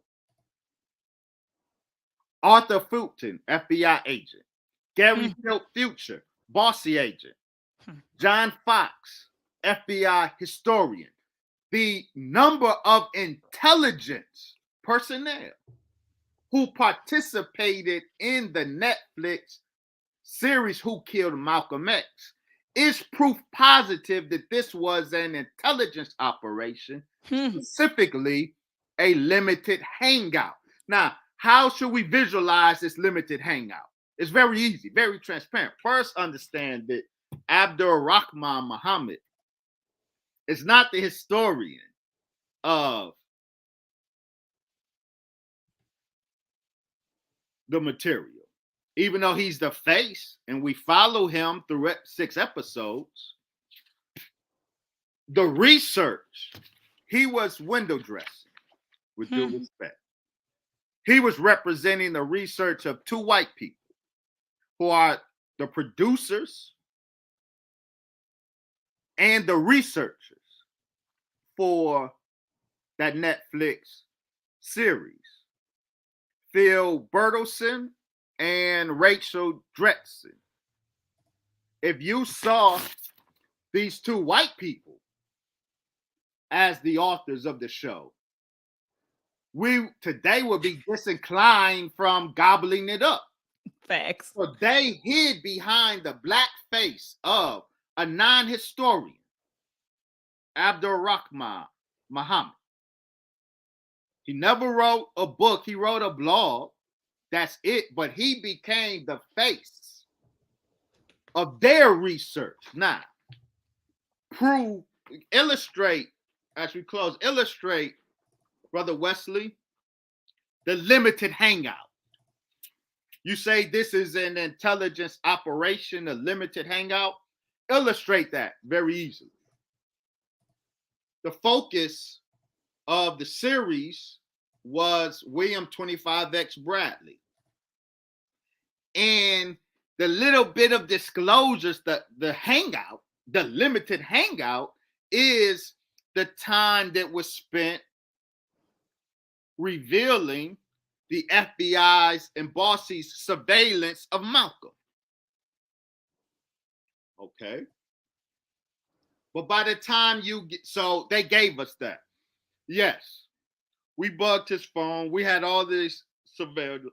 Arthur Fulton, FBI agent, Gary Future, bossy agent, John Fox, FBI historian. The number of intelligence personnel who participated in the Netflix series Who Killed Malcolm X is proof positive that this was an intelligence operation, specifically a limited hangout. Now, how should we visualize this limited hangout? It's very easy, very transparent. First, understand that Abdul Rahman Muhammad is not the historian of the material. Even though he's the face and we follow him through 6 episodes, the research, he was window dressing, with due respect. He was representing the research of 2 white people who are the producers and the researchers for that Netflix series. Phil Bertelsen and Rachel Dretson. If you saw these 2 white people as the authors of the show, we today would be disinclined from gobbling it up. Facts. So they hid behind the black face of a non-historian, Abdul Rahman Muhammad. He never wrote a book. He wrote a blog. That's it. But he became the face of their research. Now, illustrate, as we close, illustrate, Brother Wesley, the limited hangout. You say this is an intelligence operation, a limited hangout. Illustrate that very easily. The focus of the series was William 25X Bradley. And the little bit of disclosures, the hangout, the limited hangout, is the time that was spent revealing the FBI's and Bossy's surveillance of Malcolm. Okay. But by the time so they gave us that. Yes. We bugged his phone. We had all this surveillance.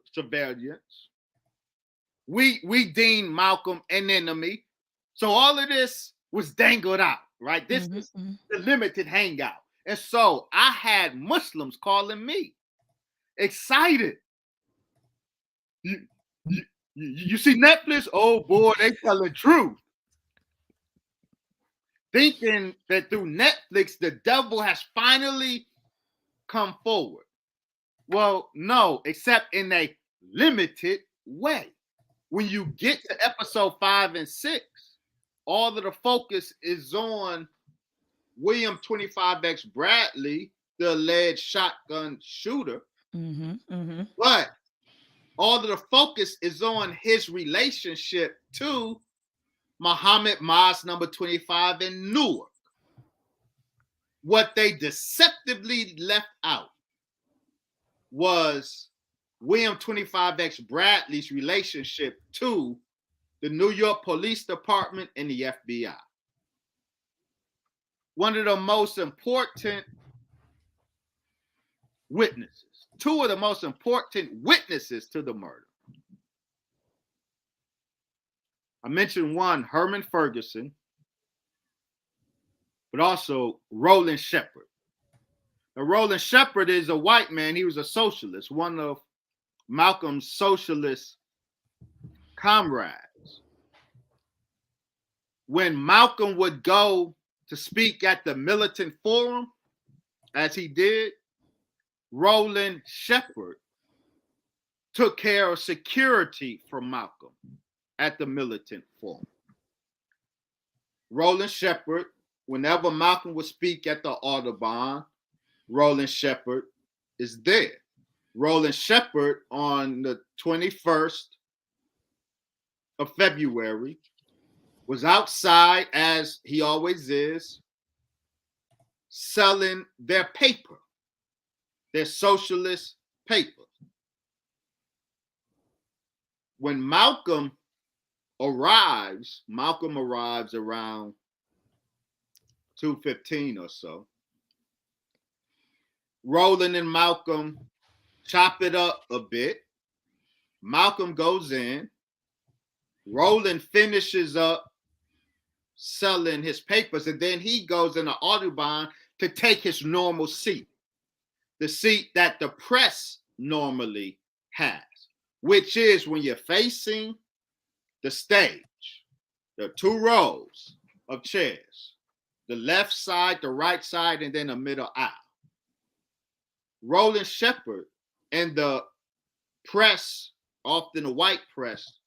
We deemed Malcolm an enemy. So all of this was dangled out, right? This is the limited hangout. And so I had Muslims calling me, excited. You see Netflix? Oh boy, they telling truth. Thinking that through Netflix, the devil has finally come forward. Well, no, except in a limited way. When you get to episode 5 and 6, all of the focus is on William 25X Bradley, the alleged shotgun shooter. But all of the focus is on his relationship to Muhammad Maat number 25 in Newark. What they deceptively left out was William 25X Bradley's relationship to the New York Police Department and the FBI. One of the most important witnesses, 2 of the most important witnesses to the murder. I mentioned one, Herman Ferguson, but also Roland Shepard. Now, Roland Shepard is a white man. He was a socialist, one of Malcolm's socialist comrades. When Malcolm would go to speak at the Militant Forum, as he did, Roland Shepard took care of security for Malcolm. at the militant form. Roland Shepard, whenever Malcolm would speak at the Audubon, Roland Shepard is there. Roland Shepard on the 21st of February was outside, as he always is, selling their paper, their socialist paper. When Malcolm arrives around 2:15 or so. Roland and Malcolm chop it up a bit. Malcolm goes in. Roland finishes up selling his papers, and then he goes in the Audubon to take his normal seat, the seat that the press normally has, which is when you're facing the stage, there are 2 rows of chairs, the left side, the right side, and then a middle aisle. Roland Shepard and the press, often the white press,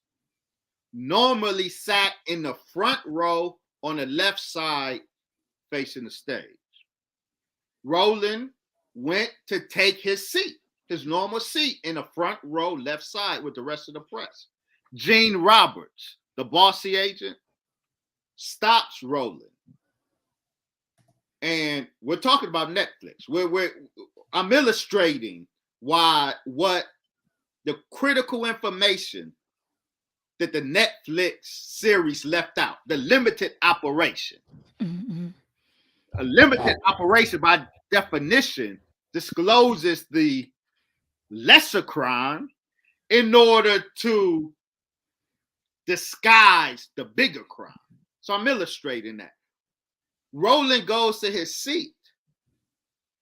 normally sat in the front row on the left side facing the stage. Roland went to take his seat, his normal seat in the front row left side with the rest of the press. Gene Roberts, the bossy agent, stops Roland. And we're talking about Netflix. I'm illustrating what the critical information that the Netflix series left out, the limited operation. Mm-hmm. A limited operation, by definition, discloses the lesser crime in order to disguise the bigger crime. So I'm illustrating that. Roland goes to his seat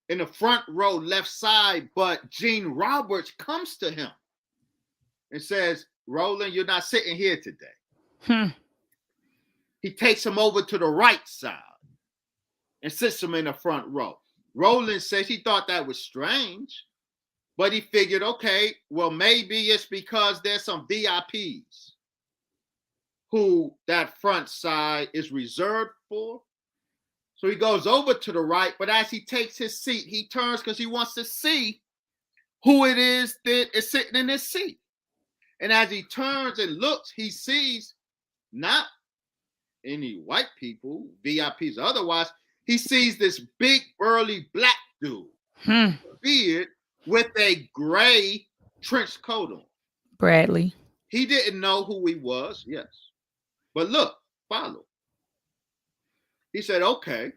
in the front row left side, but Gene Roberts comes to him and says, Roland, you're not sitting here today. He takes him over to the right side and sits him in the front row. Roland says he thought that was strange, but he figured, okay, well, maybe it's because there's some VIPs who that front side is reserved for. So he goes over to the right, but as he takes his seat, he turns because he wants to see who it is that is sitting in his seat. And as he turns and looks, he sees not any white people, VIPs or otherwise. He sees this big, burly black dude, beard, with a gray trench coat on. Bradley. He didn't know who he was, yes. But look, follow. He said, okay.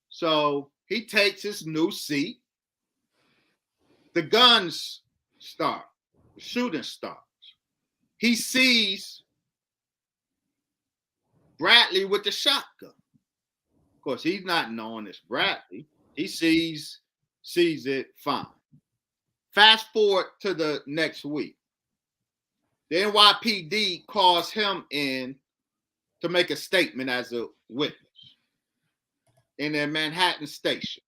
So he takes his new seat. The guns start. The shooting starts. He sees Bradley with the shotgun. Of course, he's not known as Bradley. He sees it fine. Fast forward to the next week. The NYPD calls him in to make a statement as a witness in their Manhattan station.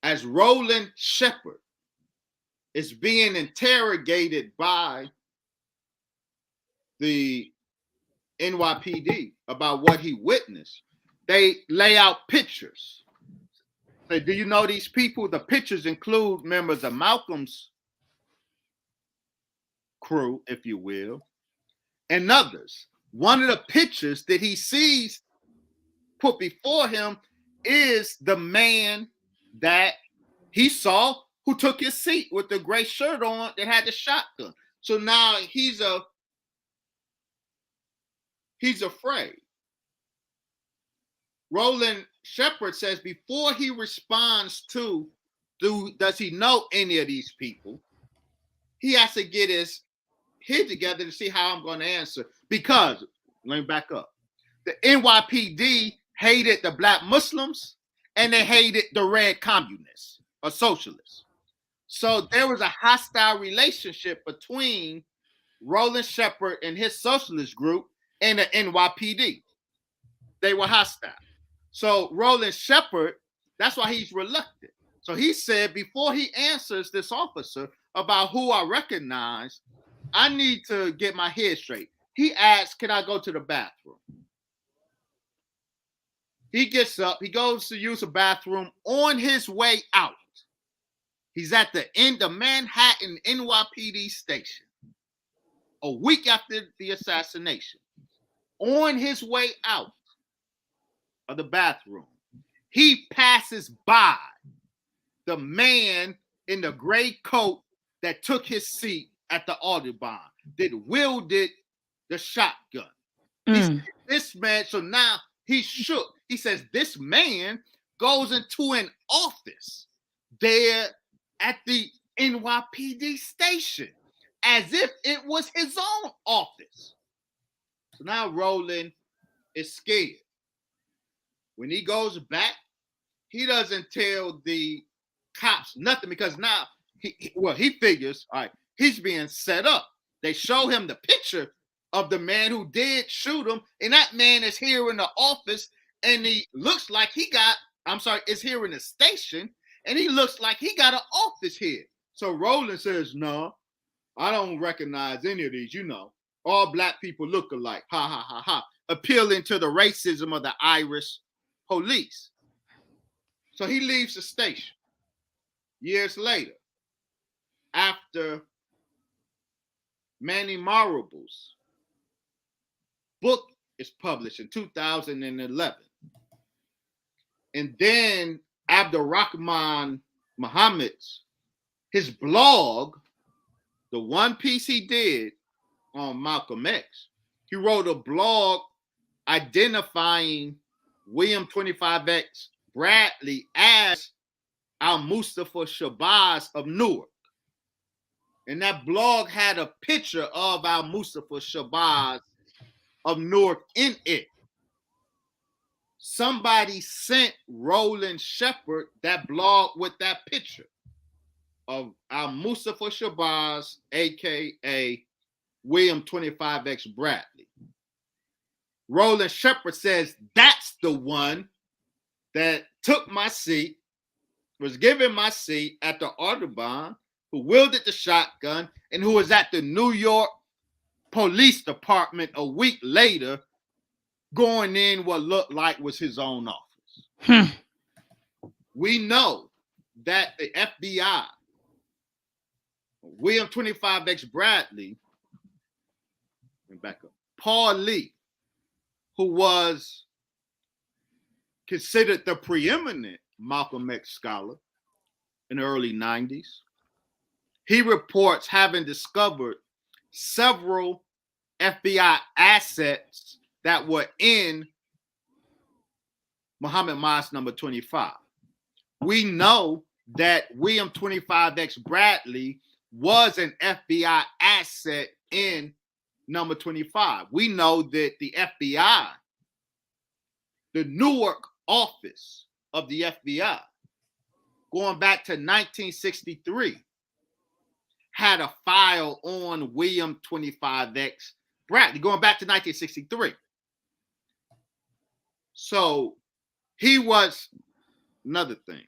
As Roland Shepard is being interrogated by the NYPD about what he witnessed, they lay out pictures. Say, do you know these people? The pictures include members of Malcolm's crew, if you will, and others. One of the pictures that he sees put before him is the man that he saw who took his seat with the gray shirt on that had the shotgun. So now he's afraid. Roland Shepard says before he responds to does he know any of these people, he has to get his head together to see how I'm going to answer. Because, let me back up. The NYPD hated the black Muslims and they hated the red communists or socialists. So there was a hostile relationship between Roland Shepard and his socialist group and the NYPD. They were hostile. So Roland Shepard, that's why he's reluctant. So he said before he answers this officer about who I recognize, I need to get my head straight. He asks, can I go to the bathroom? He gets up. He goes to use the bathroom. On his way out, he's at the end of Manhattan NYPD station a week after the assassination. On his way out of the bathroom, he passes by the man in the gray coat that took his seat at the Audubon, that wielded the shotgun. He said, this man, so now he's shook. He says, this man goes into an office there at the NYPD station as if it was his own office. So now Roland is scared. When he goes back, he doesn't tell the cops nothing because now he figures, all right, he's being set up. They show him the picture of the man who did shoot him, and that man is here in the office, and he looks like is here in the station, and he looks like he got an office here. So Roland says, no, I don't recognize any of these, all black people look alike, ha, ha, ha, ha, appealing to the racism of the Irish police. So he leaves the station. Years later, after Manny Marable's book is published in 2011, and then Abdurrahman Muhammad's his blog, the one piece he did on Malcolm X, he wrote a blog identifying William 25X Bradley as Al-Mustafa Shabazz of Newark. And that blog had a picture of Al-Mustafa Shabazz of Newark in it. Somebody sent Roland Shepard that blog with that picture of Al-Mustafa Shabazz, a.k.a. William 25X Bradley. Roland Shepard says, that's the one that took my seat, was given my seat at the Audubon, who wielded the shotgun, and who was at the New York Police Department a week later, going in what looked like was his own office. We know that the FBI, William 25X Bradley, Paul Lee, who was considered the preeminent Malcolm X scholar in the early 90s, he reports having discovered several FBI assets that were in Muhammad Maat's number 25. We know that William 25X Bradley was an FBI asset in number 25. We know that the FBI, the Newark office of the FBI, going back to 1963, had a file on William 25X Bradley, going back to 1963. So he was, another thing,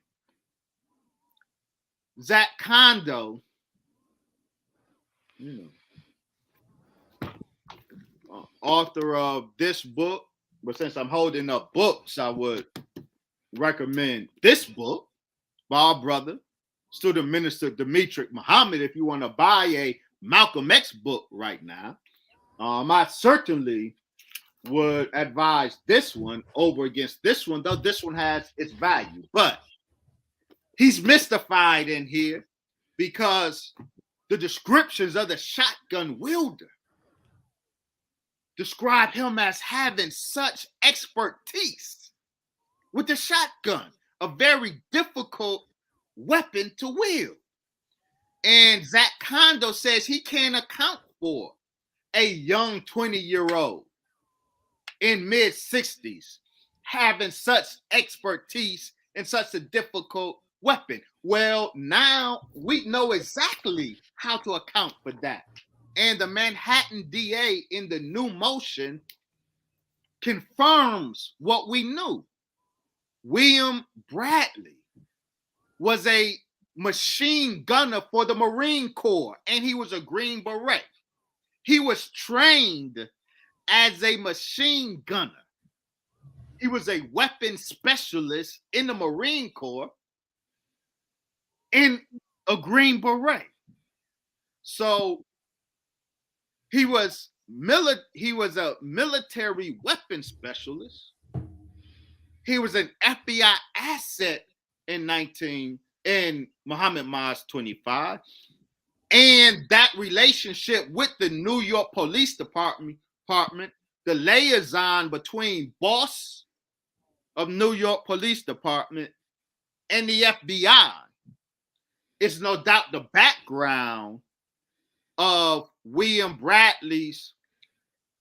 Zach Kondo, author of this book, but since I'm holding up books, I would recommend this book by our brother, student minister Dimitri Muhammad. If you want to buy a Malcolm X book right now, I certainly would advise this one over against this one, though this one has its value. But he's mystified in here because the descriptions of the shotgun wielder describe him as having such expertise with the shotgun, a very difficult weapon to wield. And Zach Kondo says he can't account for a young 20-year-old in mid-60s having such expertise in such a difficult weapon. Well, now we know exactly how to account for that. And the Manhattan DA in the new motion confirms what we knew. William Bradley was a machine gunner for the Marine Corps, and he was a Green Beret. He was trained as a machine gunner. He was a weapons specialist in the Marine Corps in a Green Beret. So he was a military weapons specialist. He was an FBI asset in Muhammad Maat's 25. And that relationship with the New York Police Department, the liaison between boss of New York Police Department and the FBI, is no doubt the background of William Bradley's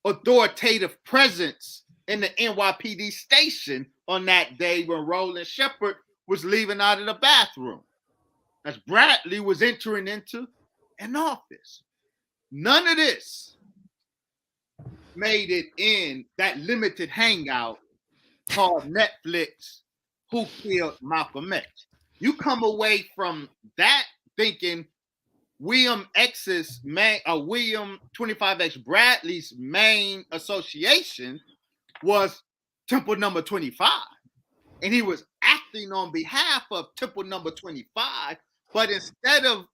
authoritative presence in the NYPD station on that day when Roland Shepard was leaving out of the bathroom, as Bradley was entering into an office. None of this made it in that limited hangout called Netflix, Who Killed Malcolm X. You come away from that thinking William 25X Bradley's main association was Temple Number 25. And he was acting on behalf of Temple Number 25. But instead of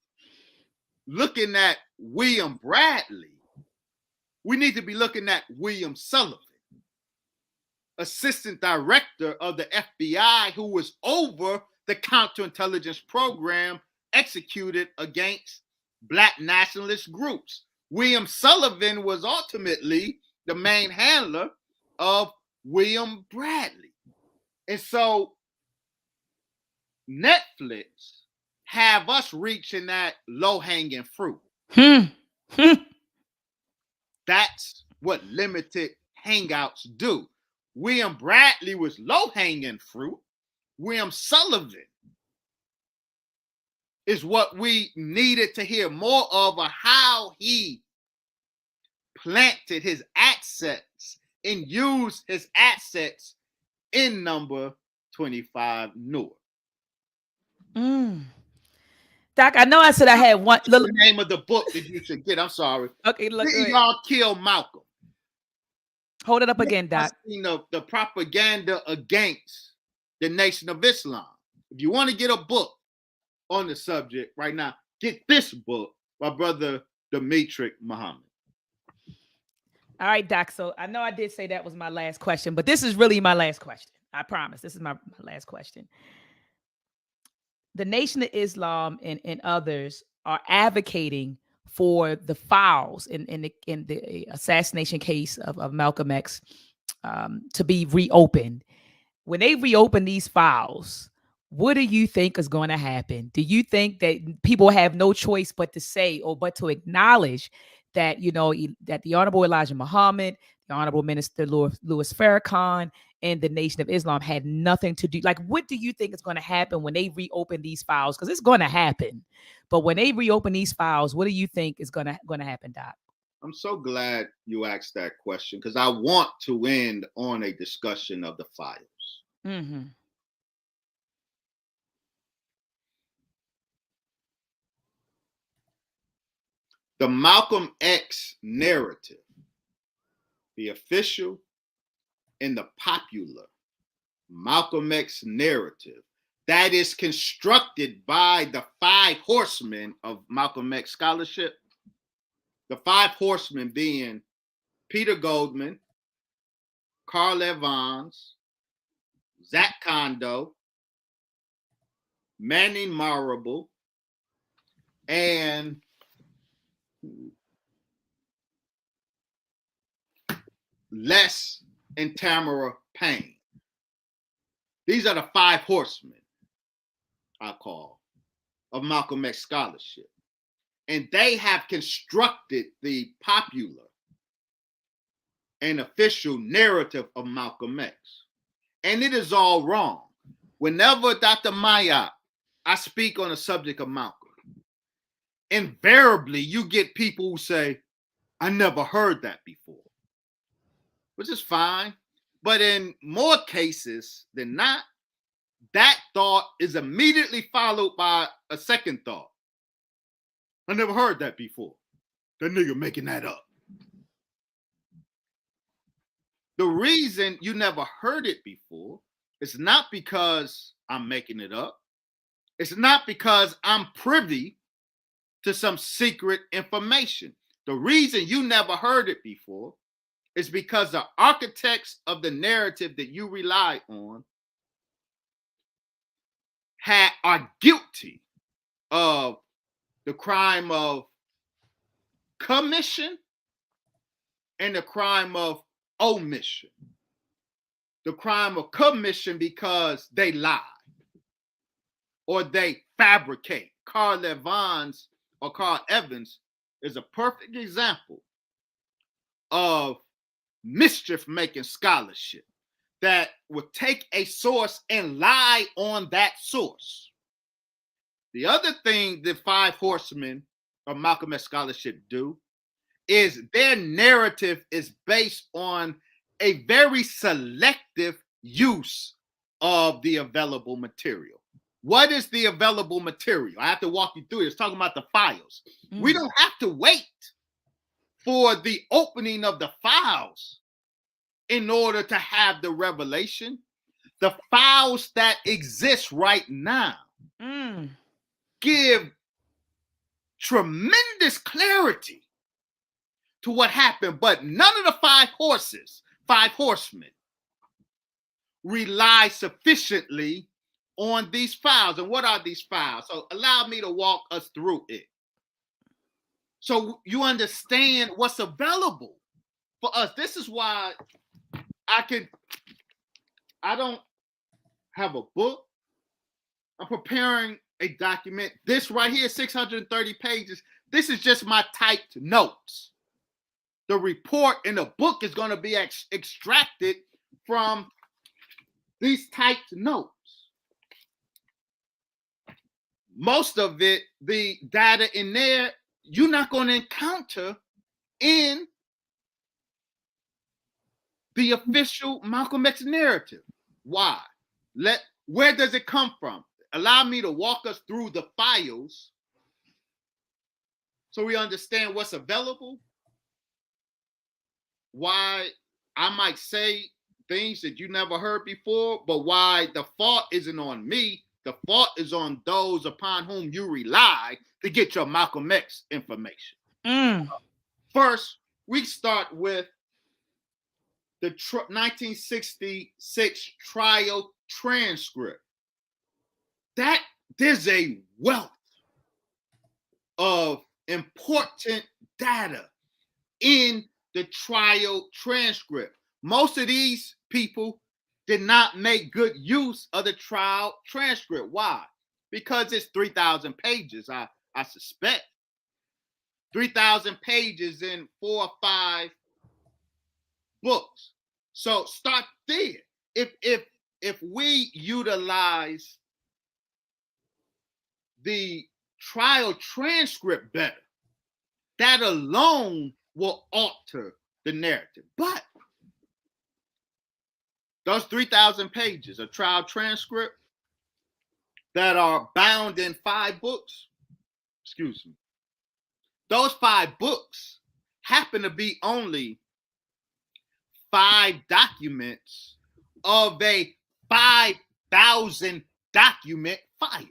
looking at William Bradley, we need to be looking at William Sullivan, assistant director of the FBI, who was over the counterintelligence program executed against Black nationalist groups. William Sullivan was ultimately the main handler of William Bradley. And so Netflix have us reaching that low-hanging fruit. That's what limited hangouts do. William Bradley was low-hanging fruit. William Sullivan is what we needed to hear more of how he planted his assets and used his assets in number 25 North. Doc, I know I said I had one. The name of the book that you should get. I'm sorry. Okay, look. Didn't y'all kill Malcolm? Hold it up again, Doc. The propaganda against the Nation of Islam. If you want to get a book on the subject right now, get this book by Brother Demetric Muhammad. All right, Doc. So I know I did say that was my last question, but this is really my last question. I promise. This is my last question. The Nation of Islam and others are advocating for the files in the assassination case of Malcolm X to be reopened. When they reopen these files, what do you think is going to happen? Do you think that people have no choice but to say or but to acknowledge that, that the Honorable Elijah Muhammad, the Honorable Minister Louis Farrakhan, and the Nation of Islam had nothing to do? Like, what do you think is going to happen when they reopen these files? Because it's going to happen. But when they reopen these files, what do you think is going to happen, Doc? I'm so glad you asked that question, because I want to end on a discussion of the files. Mm-hmm. The Malcolm X narrative, the official and the popular Malcolm X narrative that is constructed by the 5 horsemen of Malcolm X scholarship, the 5 horsemen being Peter Goldman, Carl Evans, Zach Kondo, Manning Marable, and Les and Tamara Payne. These are the 5 horsemen, I call, of Malcolm X scholarship. And they have constructed the popular and official narrative of Malcolm X. And it is all wrong. Whenever Dr. Maat, I speak on the subject of Malcolm, invariably you get people who say, I never heard that before, which is fine. But in more cases than not, that thought is immediately followed by a second thought. I never heard that before. That nigga making that up. The reason you never heard it before is not because I'm making it up. It's not because I'm privy to some secret information. The reason you never heard it before is because the architects of the narrative that you rely on are guilty of the crime of commission and the crime of omission. The crime of commission because they lie or they fabricate. Carl Evans or Carl Evans is a perfect example of mischief-making scholarship that would take a source and lie on that source. The other thing the five horsemen of Malcolm X scholarship do is their narrative is based on a very selective use of the available material. What is the available material? I have to walk you through it. It's talking about the files. We don't have to wait for the opening of the files in order to have the revelation. The files that exist right now give tremendous clarity to what happened, but none of the five horsemen, rely sufficiently on these files. And what are these files? So allow me to walk us through it so you understand what's available for us. This is why I don't have a book. I'm preparing a document. This right here, 630 pages. This is just my typed notes. The report in the book is going to be extracted from these typed notes. Most of it, the data in there, you're not going to encounter in the official Malcolm X narrative. Why? Where does it come from? Allow me to walk us through the files so we understand what's available. Why I might say things that you never heard before, but why the fault isn't on me. The fault is on those upon whom you rely to get your Malcolm X information. First, we start with the 1966 trial transcript. There's a wealth of important data in the trial transcript. Most of these people did not make good use of the trial transcript. Why? Because it's 3,000 pages, I suspect. 3,000 pages in 4 or 5 books. So start there. If we utilize the trial transcript better, that alone will alter the narrative. But those 3,000 pages of trial transcript that are bound in 5 books, those 5 books happen to be only 5 documents of a 5,000 document file.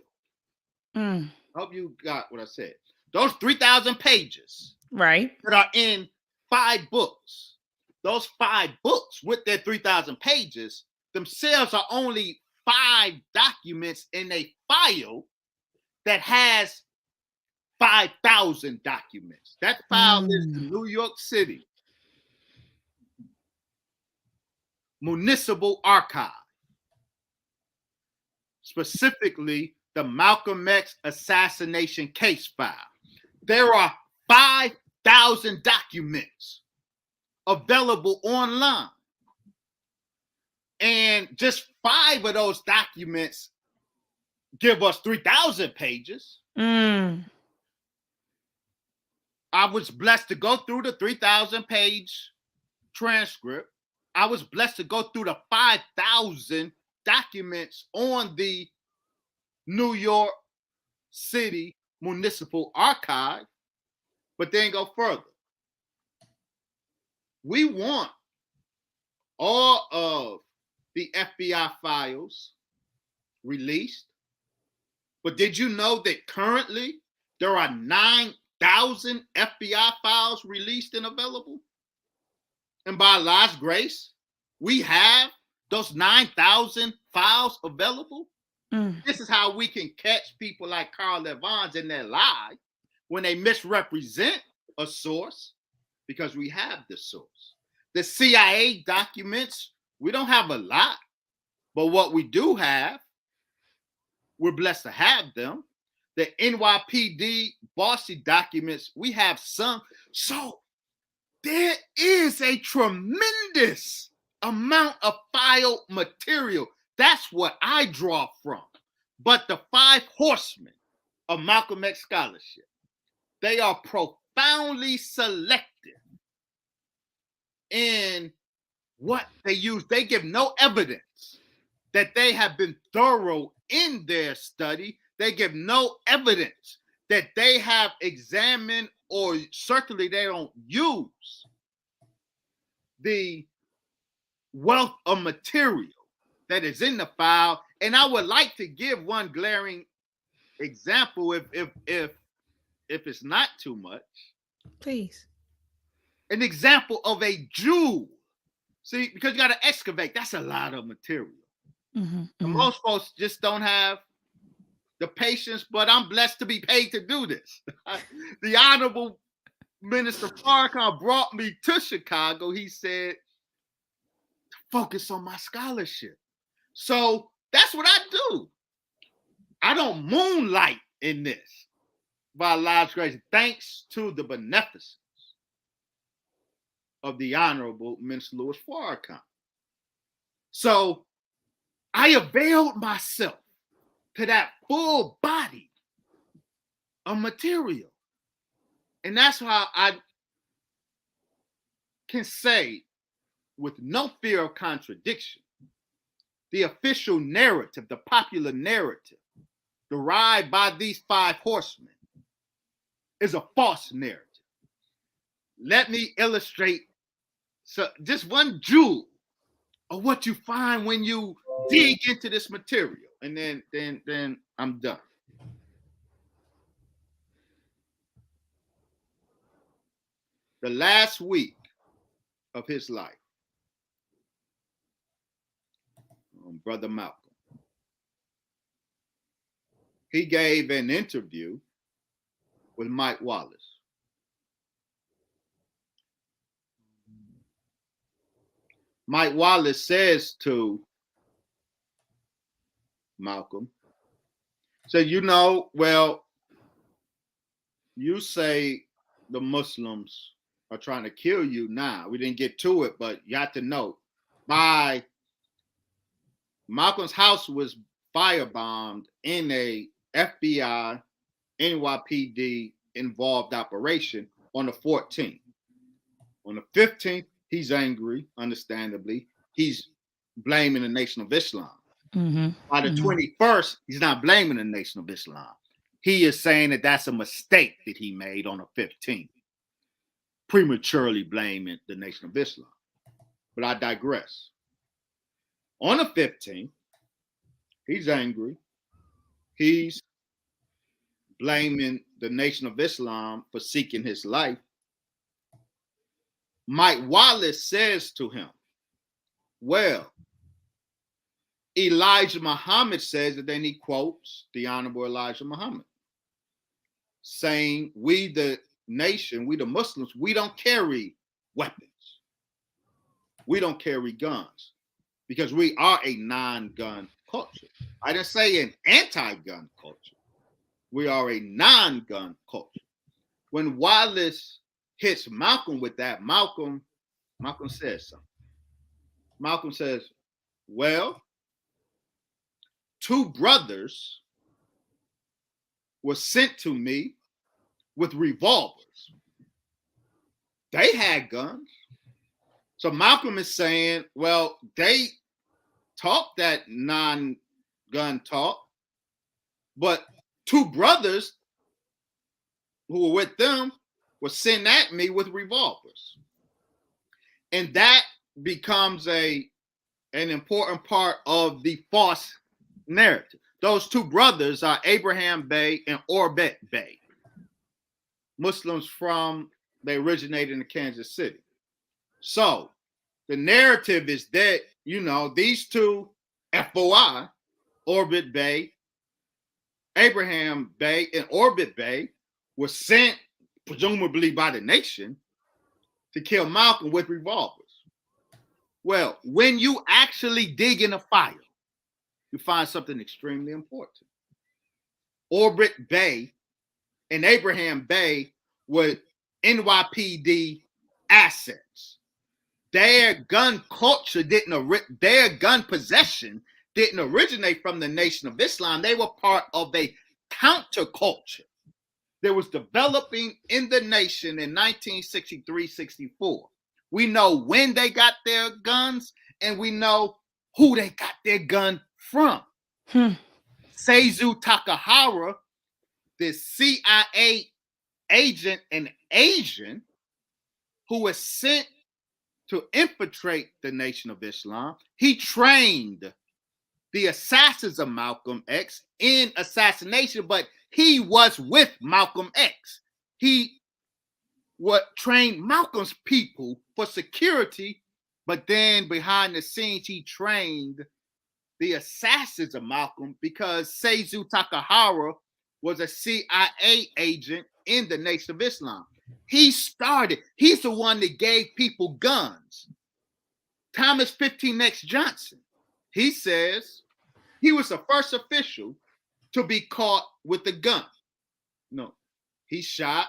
I hope you got what I said. Those 3,000 pages, right, that are in 5 books. Those 5 books with their 3,000 pages themselves are only 5 documents in a file that has 5,000 documents. That file is the New York City Municipal Archive, specifically the Malcolm X assassination case file. There are 5,000 documents available online. And just 5 of those documents give us 3,000 pages. I was blessed to go through the 3,000 page transcript. I was blessed to go through the 5,000 documents on the New York City Municipal Archive, but then go further. We want all of the FBI files released. But did you know that currently there are 9,000 FBI files released and available? And by Allah's grace, we have those 9,000 files available. This is how we can catch people like Carl Evans in their lie when they misrepresent a source, because we have the source. The CIA documents, we don't have a lot, but what we do have, we're blessed to have them. The NYPD bossy documents, we have some. So there is a tremendous amount of file material. That's what I draw from. But the five horsemen of Malcolm X scholarship, they are profoundly selective in what they use. They give no evidence that they have been thorough in their study. They give no evidence that they have examined, or certainly they don't use the wealth of material that is in the file. And I would like to give one glaring example, if it's not too much. Please. An example of a jewel. See, because you got to excavate. That's a lot of material. Most folks just don't have the patience, but I'm blessed to be paid to do this. The Honorable Minister Farrakhan brought me to Chicago. He said, focus on my scholarship. So that's what I do. I don't moonlight in this, by Allah's grace, thanks to the beneficence of the Honorable Minister Louis Farrakhan. So I availed myself to that full body of material. And that's how I can say, with no fear of contradiction, the official narrative, the popular narrative derived by these five horsemen is a false narrative. Let me illustrate just one jewel of what you find when you dig into this material, and then I'm done. The last week of his life, Brother Malcolm, he gave an interview with Mike Wallace. Mike Wallace says to Malcolm, so well, you say the Muslims are trying to kill you now. We didn't get to it, but you have to know, Malcolm's house was firebombed in a FBI, NYPD involved operation on the 14th. On the 15th, he's angry, understandably. He's blaming the Nation of Islam. By the 21st, he's not blaming the Nation of Islam. He is saying that that's a mistake that he made on the 15th, prematurely blaming the Nation of Islam. But I digress. On the 15th, he's angry. He's blaming the Nation of Islam for seeking his life. Mike Wallace says to him, well, Elijah Muhammad says, and then he quotes the Honorable Elijah Muhammad, saying, we the nation, we the Muslims, we don't carry weapons. We don't carry guns because we are a non-gun culture. I didn't say an anti-gun culture. We are a non-gun culture. When Wallace hits Malcolm with that, Malcolm says something. Malcolm says, well, two brothers were sent to me with revolvers. They had guns. So Malcolm is saying, well, they talk that non-gun talk, but two brothers who were with them were sent at me with revolvers. And that becomes an important part of the false narrative. Those two brothers are Abraham Bey and Orbit Bey. Muslims they originated in Kansas City. So the narrative is that, these two FOI, Orbit Bey, Abraham Bey, and Orbit Bey were sent, presumably by the nation, to kill Malcolm with revolvers. Well, when you actually dig in a file, you find something extremely important. Orbit Bey and Abraham Bey were NYPD assets. Their gun culture their gun possession didn't originate from the Nation of Islam. They were part of a counterculture that was developing in the nation in 1963-64. We know when they got their guns, and we know who they got their gun from. Seizu Takahara, the CIA agent and Asian who was sent to infiltrate the Nation of Islam, he trained the assassins of Malcolm X in assassination, but he was with Malcolm X. He trained Malcolm's people for security, but then behind the scenes, he trained the assassins of Malcolm because Seizu Takahara was a CIA agent in the Nation of Islam. He's the one that gave people guns. Thomas 15X Johnson, he says he was the first official to be caught with a gun. No, he shot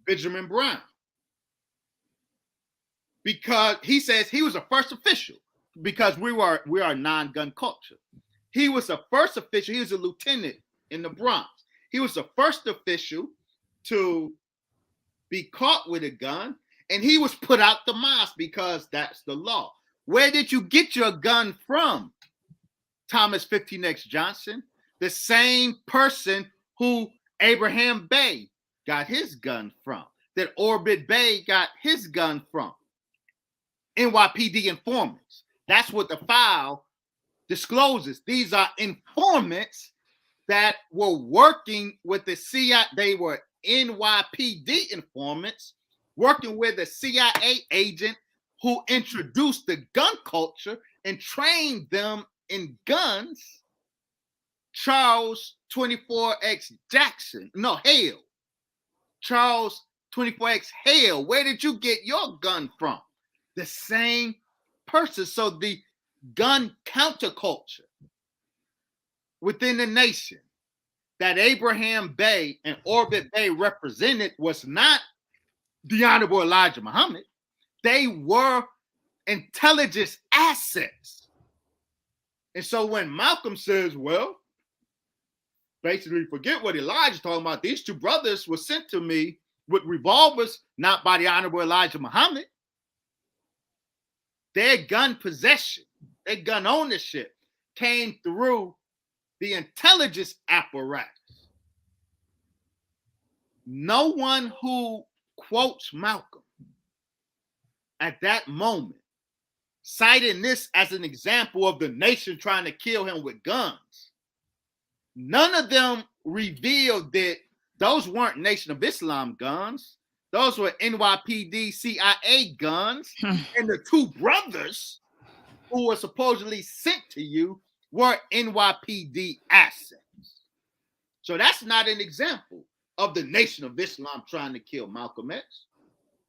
Benjamin Brown because he says he was the first official because we are non-gun culture. He was the first official. He was a lieutenant in the Bronx. He was the first official to be caught with a gun, and he was put out the mosque because that's the law. Where did you get your gun from, Thomas 15X Johnson? The same person who Abraham Bey got his gun from, that Orbit Bey got his gun from. NYPD informants. That's what the file discloses. These are informants that were working with the CIA. They were NYPD informants working with a CIA agent who introduced the gun culture and trained them in guns. Charles 24X Hale. Charles 24X Hale. Where did you get your gun from? The same person. So the gun counterculture within the nation that Abraham Bey and Orbit Bey represented was not the Honorable Elijah Muhammad. They were intelligence assets. And so when Malcolm says, well, basically forget what Elijah's talking about. These two brothers were sent to me with revolvers, not by the Honorable Elijah Muhammad. Their gun possession, their gun ownership came through the intelligence apparatus. No one who quotes Malcolm at that moment, citing this as an example of the nation trying to kill him with guns, none of them revealed that those weren't Nation of Islam guns. Those were NYPD CIA guns. And the two brothers who were supposedly sent to you were NYPD assets. So that's not an example of the Nation of Islam trying to kill Malcolm X.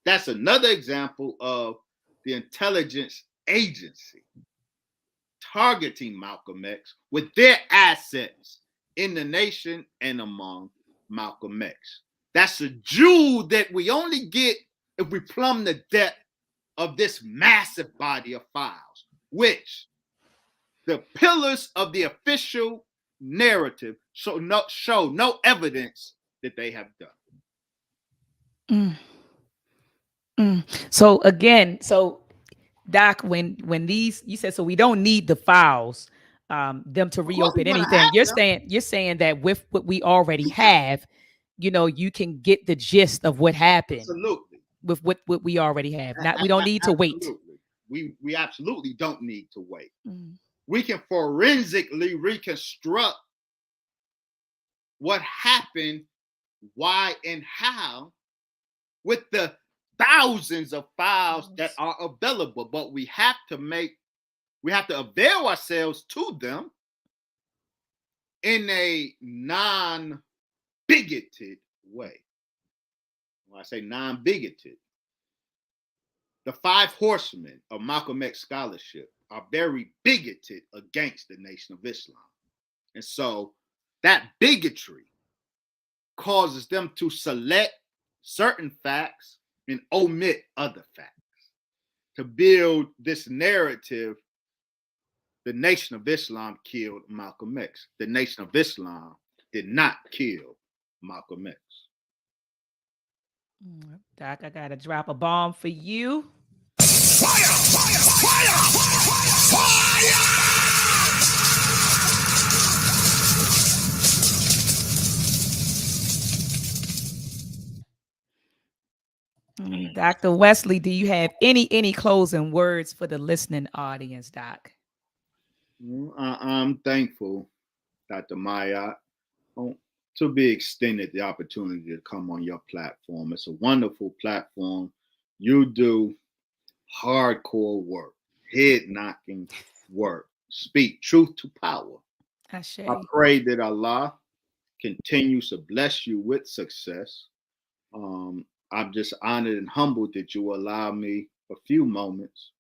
That's another example of the intelligence agency targeting Malcolm X with their assets in the nation and among Malcolm X. That's a jewel that we only get if we plumb the depth of this massive body of files, which the pillars of the official narrative show no evidence that they have done. So again, Doc, when these, you said, so we don't need the files, them to reopen anything. You're saying that with what we already have, you can get the gist of what happened. Absolutely. with what we already have. Not we don't need to wait. We absolutely don't need to wait. Mm. We can forensically reconstruct what happened, why, and how with the thousands of files that are available. But we have to avail ourselves to them in a non-bigoted way. When I say non-bigoted, the 5 horsemen of Malcolm X scholarship are very bigoted against the Nation of Islam. And so that bigotry causes them to select certain facts and omit other facts to build this narrative. The Nation of Islam killed Malcolm X. The Nation of Islam did not kill Malcolm X. Doc, I gotta drop a bomb for you. Fire! Fire! Fire! Fire! Dr. Wesley, do you have any closing words for the listening audience, Doc? I'm thankful, Dr. Maat, to be extended the opportunity to come on your platform. It's a wonderful platform. You do hardcore work, head-knocking work. Speak truth to power. I pray that Allah continues to bless you with success. I'm just honored and humbled that you allow me a few moments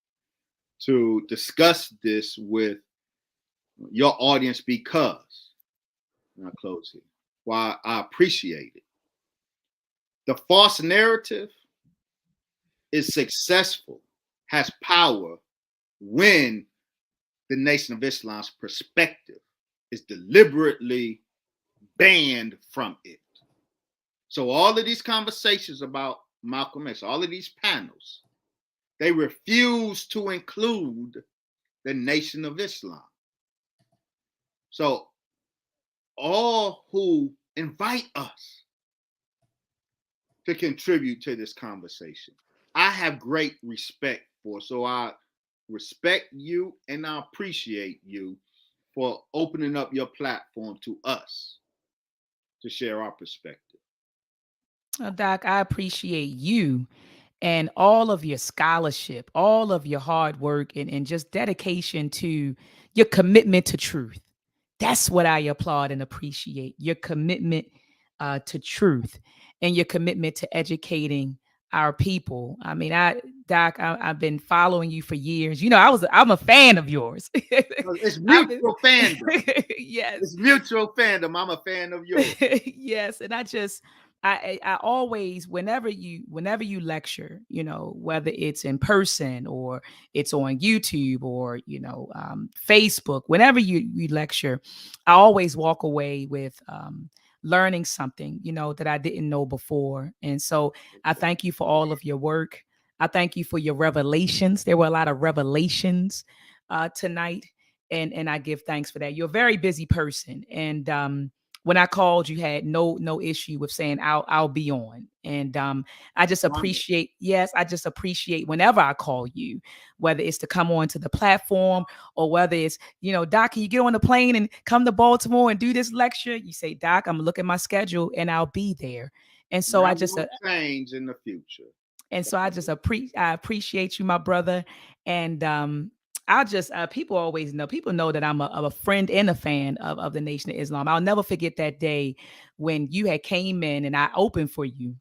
to discuss this with your audience because, and I'll close here, while I appreciate it, the false narrative is successful, has power when the Nation of Islam's perspective is deliberately banned from it. So all of these conversations about Malcolm X, all of these panels, they refuse to include the Nation of Islam. So all who invite us to contribute to this conversation, I have great respect for. So I respect you and I appreciate you for opening up your platform to us to share our perspective. Doc, I appreciate you and all of your scholarship, all of your hard work, and just dedication to your commitment to truth. That's what I applaud and appreciate, your commitment to truth and your commitment to educating our people. I mean, Doc, I've been following you for years. You know, I'm a fan of yours. It's mutual fandom. Yes. It's mutual fandom. I'm a fan of yours. Yes. And I always, whenever you lecture, you know, whether it's in person or it's on YouTube or, you know, Facebook, whenever you lecture, I always walk away with learning something, you know, that I didn't know before. And so I thank you for all of your work. I thank you for your revelations. There were a lot of revelations tonight. And I give thanks for that. You're a very busy person. And when I called, you had no issue with saying I'll be on. And I just appreciate, I just appreciate whenever I call you, whether it's to come on to the platform or whether it's, you know, Doc, can you get on the plane and come to Baltimore and do this lecture? You say, Doc, I'm gonna look at my schedule and I'll be there. And so I just change in the future. And so I just appreciate you, my brother. And I'll just people always know, people know that I'm a friend and a fan of the Nation of Islam. I'll never forget that day when you had came in and I opened for you.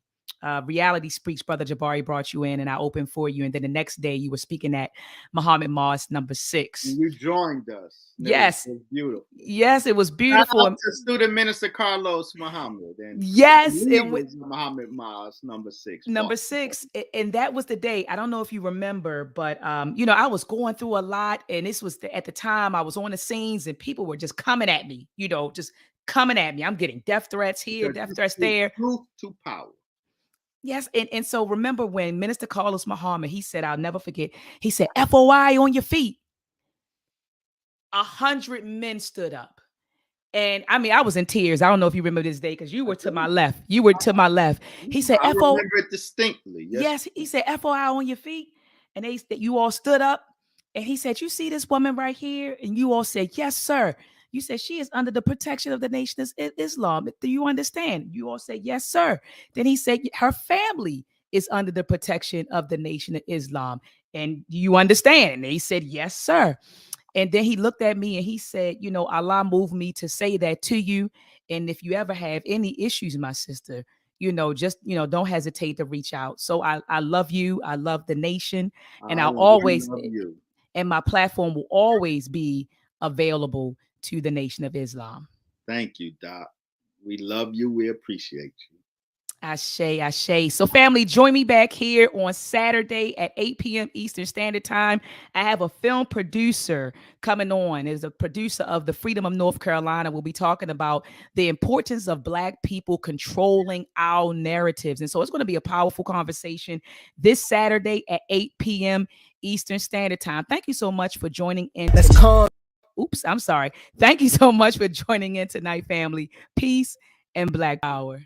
Reality Speaks, Brother Jabari brought you in and I opened for you. And then the next day you were speaking at Muhammad Mosque number 6. And you joined us. Yes. It was beautiful. Yes, it was beautiful. Shout out to Student Minister Carlos Muhammad. And yes. It was Muhammad Mosque number 6. Number 6. And that was the day. I don't know if you remember, but, you know, I was going through a lot. And this was at the time I was on the scenes and people were just coming at me, you know, just coming at me. I'm getting death threats here, death threats there. Truth to power. Yes. And so remember when Minister Carlos Muhammad, he said, I'll never forget. He said, FOI on your feet. 100 men stood up And I mean, I was in tears. I don't know if you remember this day because you were to my left. You were to my left. He said, I "F-O." remember it distinctly. Yes, he said, "FOI on your feet." And you all stood up. And he said, "You see this woman right here?" And you all said, "Yes, sir." You said, "She is under the protection of the Nation of Islam. Do you understand?" You all said, "Yes, sir." Then he said, "Her family is under the protection of the Nation of Islam. And do you understand?" And they said, "Yes, sir." And then he looked at me and he said, "Allah moved me to say that to you. And if you ever have any issues, my sister, just, don't hesitate to reach out." So I love you. I love the nation. And I'll always, love you. and my platform will always be available to the Nation of Islam. Thank you, Doc. We love you. We appreciate you. Ashe, ashe. So family, join me back here on Saturday at 8 p.m. Eastern Standard Time. I have a film producer coming on. Is a producer of the Freedom of North Carolina. We'll be talking about the importance of Black people controlling our narratives. And so it's going to be a powerful conversation this Saturday at 8 p.m. Eastern Standard Time. Thank you so much for joining in. Let's calm. Oops, I'm sorry. Thank you so much for joining in tonight, family. Peace and Black power.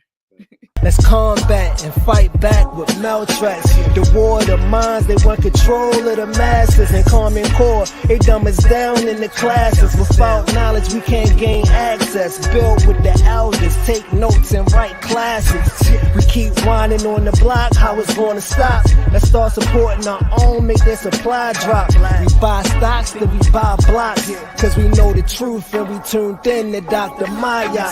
Let's combat and fight back with maltracks. The war of the minds, they want control of the masses. And Common Core, they dumb us down in the classes. Without knowledge, we can't gain access. Build with the elders, take notes and write classes. We keep whining on the block, how it's gonna stop? Let's start supporting our own, make their supply drop. We buy stocks, then we buy blocks. Cause we know the truth and we tuned in to Dr. Maya.